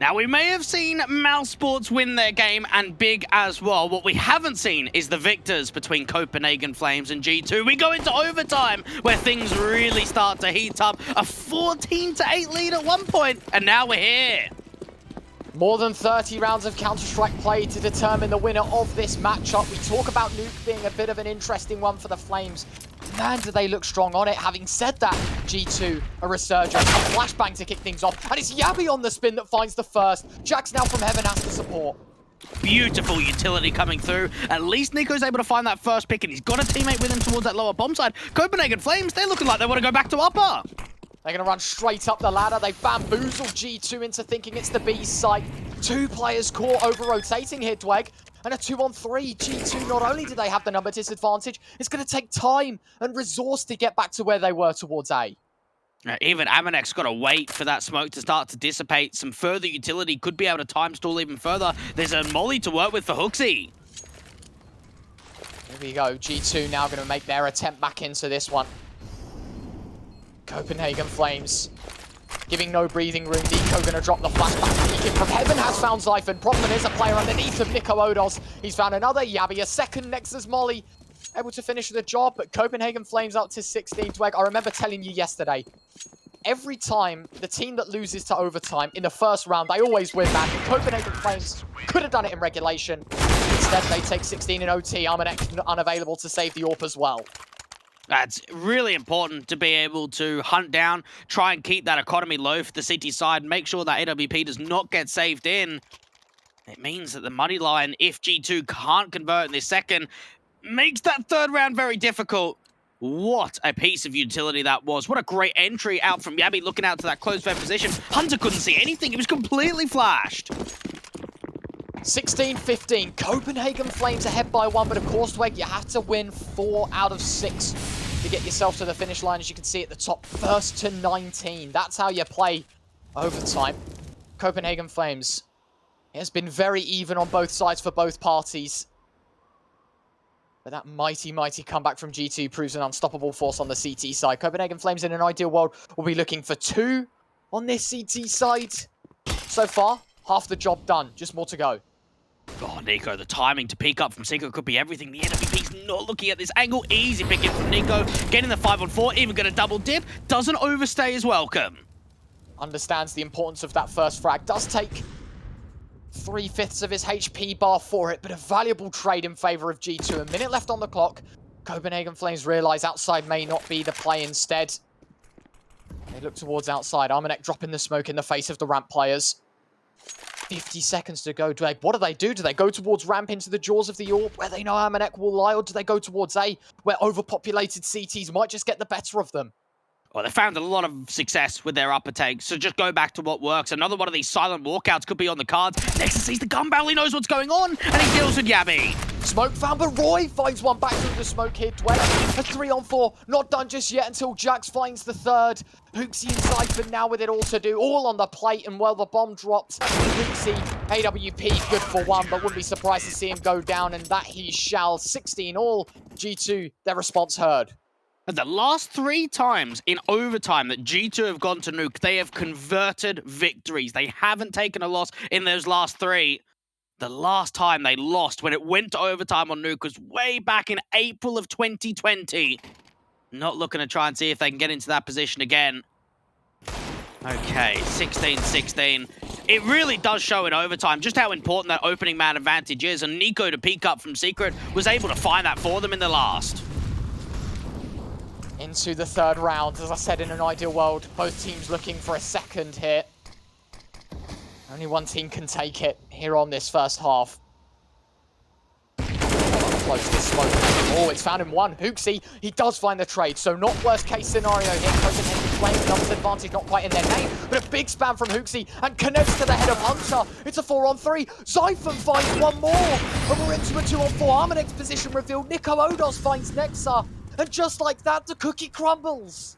Now, we may have seen Mousesports win their game, and big as well. What we haven't seen is the victors between Copenhagen Flames and G2. We go into overtime, where things really start to heat up. A 14-8 lead at one point, and now we're here. More than 30 rounds of Counter-Strike play to determine the winner of this matchup. We talk about Nuke being a bit of an interesting one for the Flames. Man, do they look strong on it. Having said that, G2, a resurgence, a flashbang to kick things off. And it's Yabby on the spin that finds the first. Jax now from Heaven has the support. Beautiful utility coming through. At least Nico's able to find that first pick, and he's got a teammate with him towards that lower bomb side. Copenhagen Flames, they're looking like they want to go back to upper. They're going to run straight up the ladder. They bamboozled G2 into thinking it's the B's site. 2 players caught over-rotating here, Dweg. And a 2-on-3. G2, not only do they have the number disadvantage, it's going to take time and resource to get back to where they were towards A. Even Amonek's got to wait for that smoke to start to dissipate. Some further utility could be able to time stall even further. There's a molly to work with for Hooksy. Here we go. G2 now going to make their attempt back into this one. Copenhagen Flames giving no breathing room. Nico going to drop the flashback. Peeking from Heaven has found Zyphon. Problem is a player underneath of Nico Odos. He's found another Yabby, a second Nexus Molly. Able to finish the job, but Copenhagen Flames up to 16. Dweg, I remember telling you yesterday, every time the team that loses to overtime in the first round, they always win that. Copenhagen Flames could have done it in regulation. Instead, they take 16 in OT. Armanek unavailable to save the AWP as well. That's really important to be able to hunt down, try and keep that economy low for the CT side, make sure that AWP does not get saved in. It means that the money line, if G2 can't convert in this second, makes that third round very difficult. What a piece of utility that was. What a great entry out from Yabby, looking out to that close fair position. Hunter couldn't see anything. It was completely flashed. 16-15. Copenhagen Flames ahead by 1, but of course, Dweg, you have to win 4 out of 6 to get yourself to the finish line, as you can see at the top. 1st to 19. That's how you play overtime. Copenhagen Flames. It has been very even on both sides for both parties. But that mighty, mighty comeback from G2 proves an unstoppable force on the CT side. Copenhagen Flames, in an ideal world, will be looking for 2 on this CT side. So far, half the job done. Just more to go. Oh, Nico, the timing to peek up from Seiko could be everything. The NWP's not looking at this angle. Easy picking from Nico. Getting the 5-on-4, even going to double dip. Doesn't overstay his welcome. Understands the importance of that first frag. Does take 3/5 of his HP bar for it, but a valuable trade in favor of G2. A minute left on the clock. Copenhagen Flames realize outside may not be the play instead. They look towards outside. Armanek dropping the smoke in the face of the ramp players. 50 seconds to go. What do they do? Do they go towards ramp into the jaws of the AWP where they know Armanek will lie, or do they go towards A where overpopulated CTs might just get the better of them? Well, they found a lot of success with their upper take, so just go back to what works. Another one of these silent walkouts could be on the cards. Nexus sees the gun barrel, he knows what's going on, and he deals with Yabby. Smoke found, but Roy finds one back through the smoke here. Dweg, a 3-on-4, not done just yet until Jax finds the third. Hooksy and Zyphon now with it all to do, all on the plate, and well, the bomb dropped. Hooksy, AWP, good for 1, but wouldn't be surprised to see him go down, and that he shall. 16 all. G2, their response heard. And the last 3 times in overtime that G2 have gone to Nuke, they have converted victories. They haven't taken a loss in those last 3. The last time they lost when it went to overtime on Nuke was way back in April of 2020. Not looking to try and see if they can get into that position again. Okay, 16-16. It really does show in overtime just how important that opening man advantage is, and Nico, to peek up from Secret, was able to find that for them in the last. Into the third round. As I said, in an ideal world, both teams looking for a second here. Only one team can take it here on this first half. Close this smoke. Oh, it's found in 1. Hooksy, he does find the trade, so not worst case scenario here. Copenhagen Flames, numbers advantage not quite in their name, but a big spam from Hooksy and connects to the head of Hunter. It's a 4-on-3. Zyphon finds 1 more, and we're into a 2-on-4. Armanek's position revealed. Nico Odos finds Nexa. And just like that, the cookie crumbles.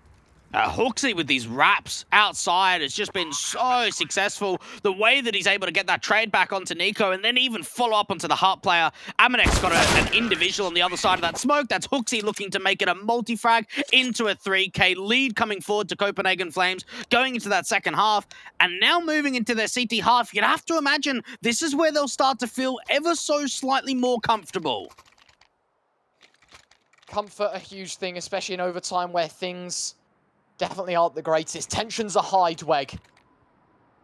Hooksy with these wraps outside has just been so successful. The way that he's able to get that trade back onto Nico and then even follow up onto the Heart player. Amanek's got an individual on the other side of that smoke. That's Hooksy looking to make it a multi-frag into a 3K lead coming forward to Copenhagen Flames, going into that second half. And now moving into their CT half, you'd have to imagine this is where they'll start to feel ever so slightly more comfortable. Comfort, a huge thing, especially in overtime where things definitely aren't the greatest. Tensions are high, Dweg.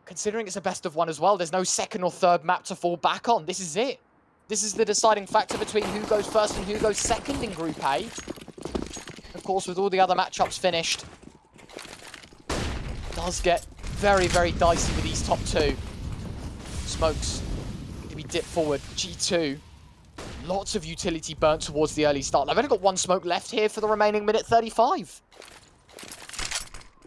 Considering it's a best of one as well, there's no second or third map to fall back on. This is it. This is the deciding factor between who goes first and who goes second in Group A. Of course, with all the other matchups finished, it does get very, very dicey with these top two. Smokes going to be dipped forward. G2. Lots of utility burnt towards the early start. They've only got one smoke left here for the remaining minute 35.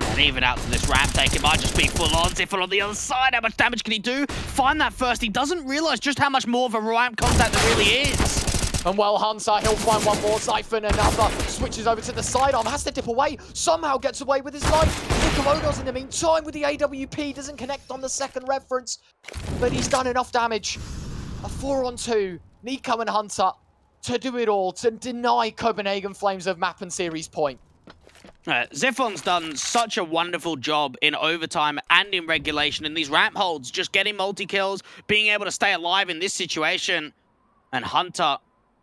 And even out to this ramp take, it might just be full on. Ziffel on the other side, how much damage can he do? Find that first. He doesn't realize just how much more of a ramp contact there really is. And well, Hunter, he'll find one more. Zyphon, another. Switches over to the sidearm, has to dip away. Somehow gets away with his life. Komodo's in the meantime with the AWP. Doesn't connect on the second reference, but he's done enough damage. A 4-on-2. Nico and Hunter to do it all, to deny Copenhagen Flames of map and series point. Ziffon's done such a wonderful job in overtime and in regulation in these ramp holds, just getting multi-kills, being able to stay alive in this situation. And Hunter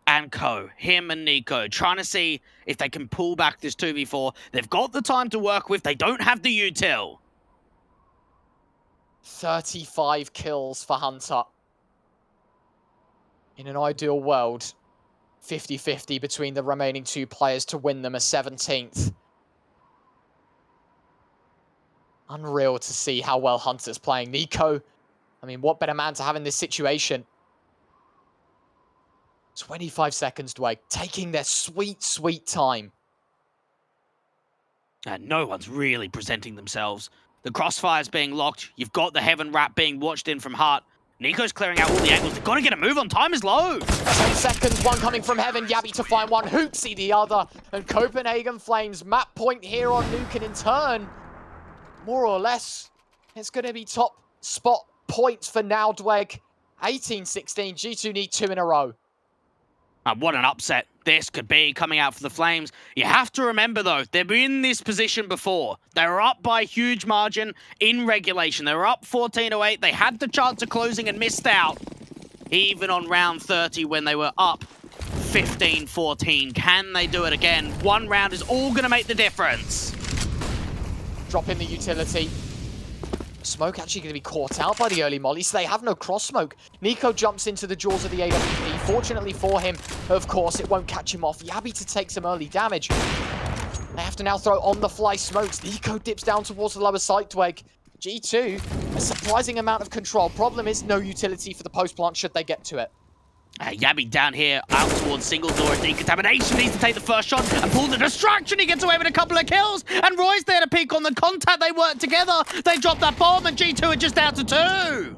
and Co, him and Nico, trying to see if they can pull back this 2v4. They've got the time to work with, they don't have the util. 35 kills for Hunter. In an ideal world, 50-50 between the remaining two players to win them a 17th. Unreal to see how well Hunter's playing. Nico, I mean, what better man to have in this situation? 25 seconds, Dwayne, taking their sweet, sweet time. And no one's really presenting themselves. The crossfire's being locked. You've got the Heaven Wrap being watched in from Heart. Nico's clearing out all the angles. They've got to get a move on. Time is low. 10 seconds, one coming from Heaven. Yabby to find one. Hootsy the other. And Copenhagen Flames map point here on Nuke. And in turn, more or less, it's going to be top spot points for now, Dweg. 18-16. G2 need 2 in a row. What an upset this could be coming out for the Flames. You have to remember, though, they've been in this position before. They were up by a huge margin in regulation. They were up 14-8. They had the chance of closing and missed out. Even on round 30 when they were up 15-14. Can they do it again? One round is all going to make the difference. Drop in the utility. Smoke actually going to be caught out by the early molly, so they have no cross smoke. Nico jumps into the jaws of the AWP. Fortunately for him, of course, it won't catch him off. Yabby to take some early damage. They have to now throw on-the-fly smokes. Nico dips down towards the lower side, Dweg. G2, a surprising amount of control. Problem is no utility for the post-plant should they get to it. Yabby down here, out towards single door decontamination, needs to take the first shot and pull the distraction. He gets away with a couple of kills, and Roy's there to peek on the contact. They work together. They drop that bomb, and G2 are just down to 2.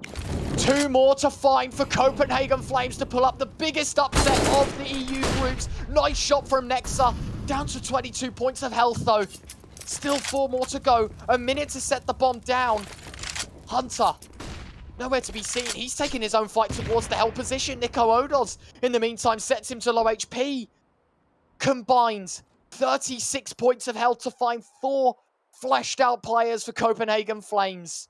2 more to find for Copenhagen Flames to pull up the biggest upset of the EU groups. Nice shot from Nexa. Down to 22 points of health, though. Still 4 more to go. A minute to set the bomb down. Hunter, nowhere to be seen. He's taking his own fight towards the hell position. Nico Odos, in the meantime, sets him to low HP. Combined, 36 points of health to find 4 fleshed out players for Copenhagen Flames.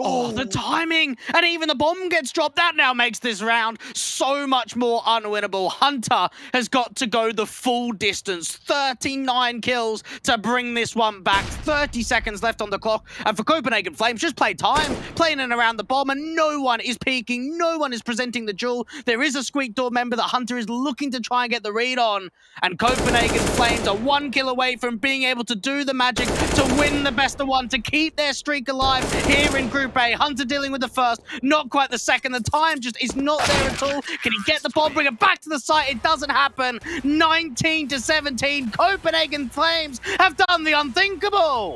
Oh, the timing! And even the bomb gets dropped. That now makes this round so much more unwinnable. Hunter has got to go the full distance. 39 kills to bring this one back. 30 seconds left on the clock. And for Copenhagen Flames, just play time, playing in around the bomb, and no one is peeking. No one is presenting the jewel. There is a Squeak Door member that Hunter is looking to try and get the read on. And Copenhagen Flames are 1 kill away from being able to do the magic to win the best of one, to keep their streak alive here in Group A. Hunter dealing with the first, not quite the second. The time just is not there at all. Can he get the bomb, bring it back to the site? It doesn't happen. 19-17. Copenhagen Flames have done the unthinkable.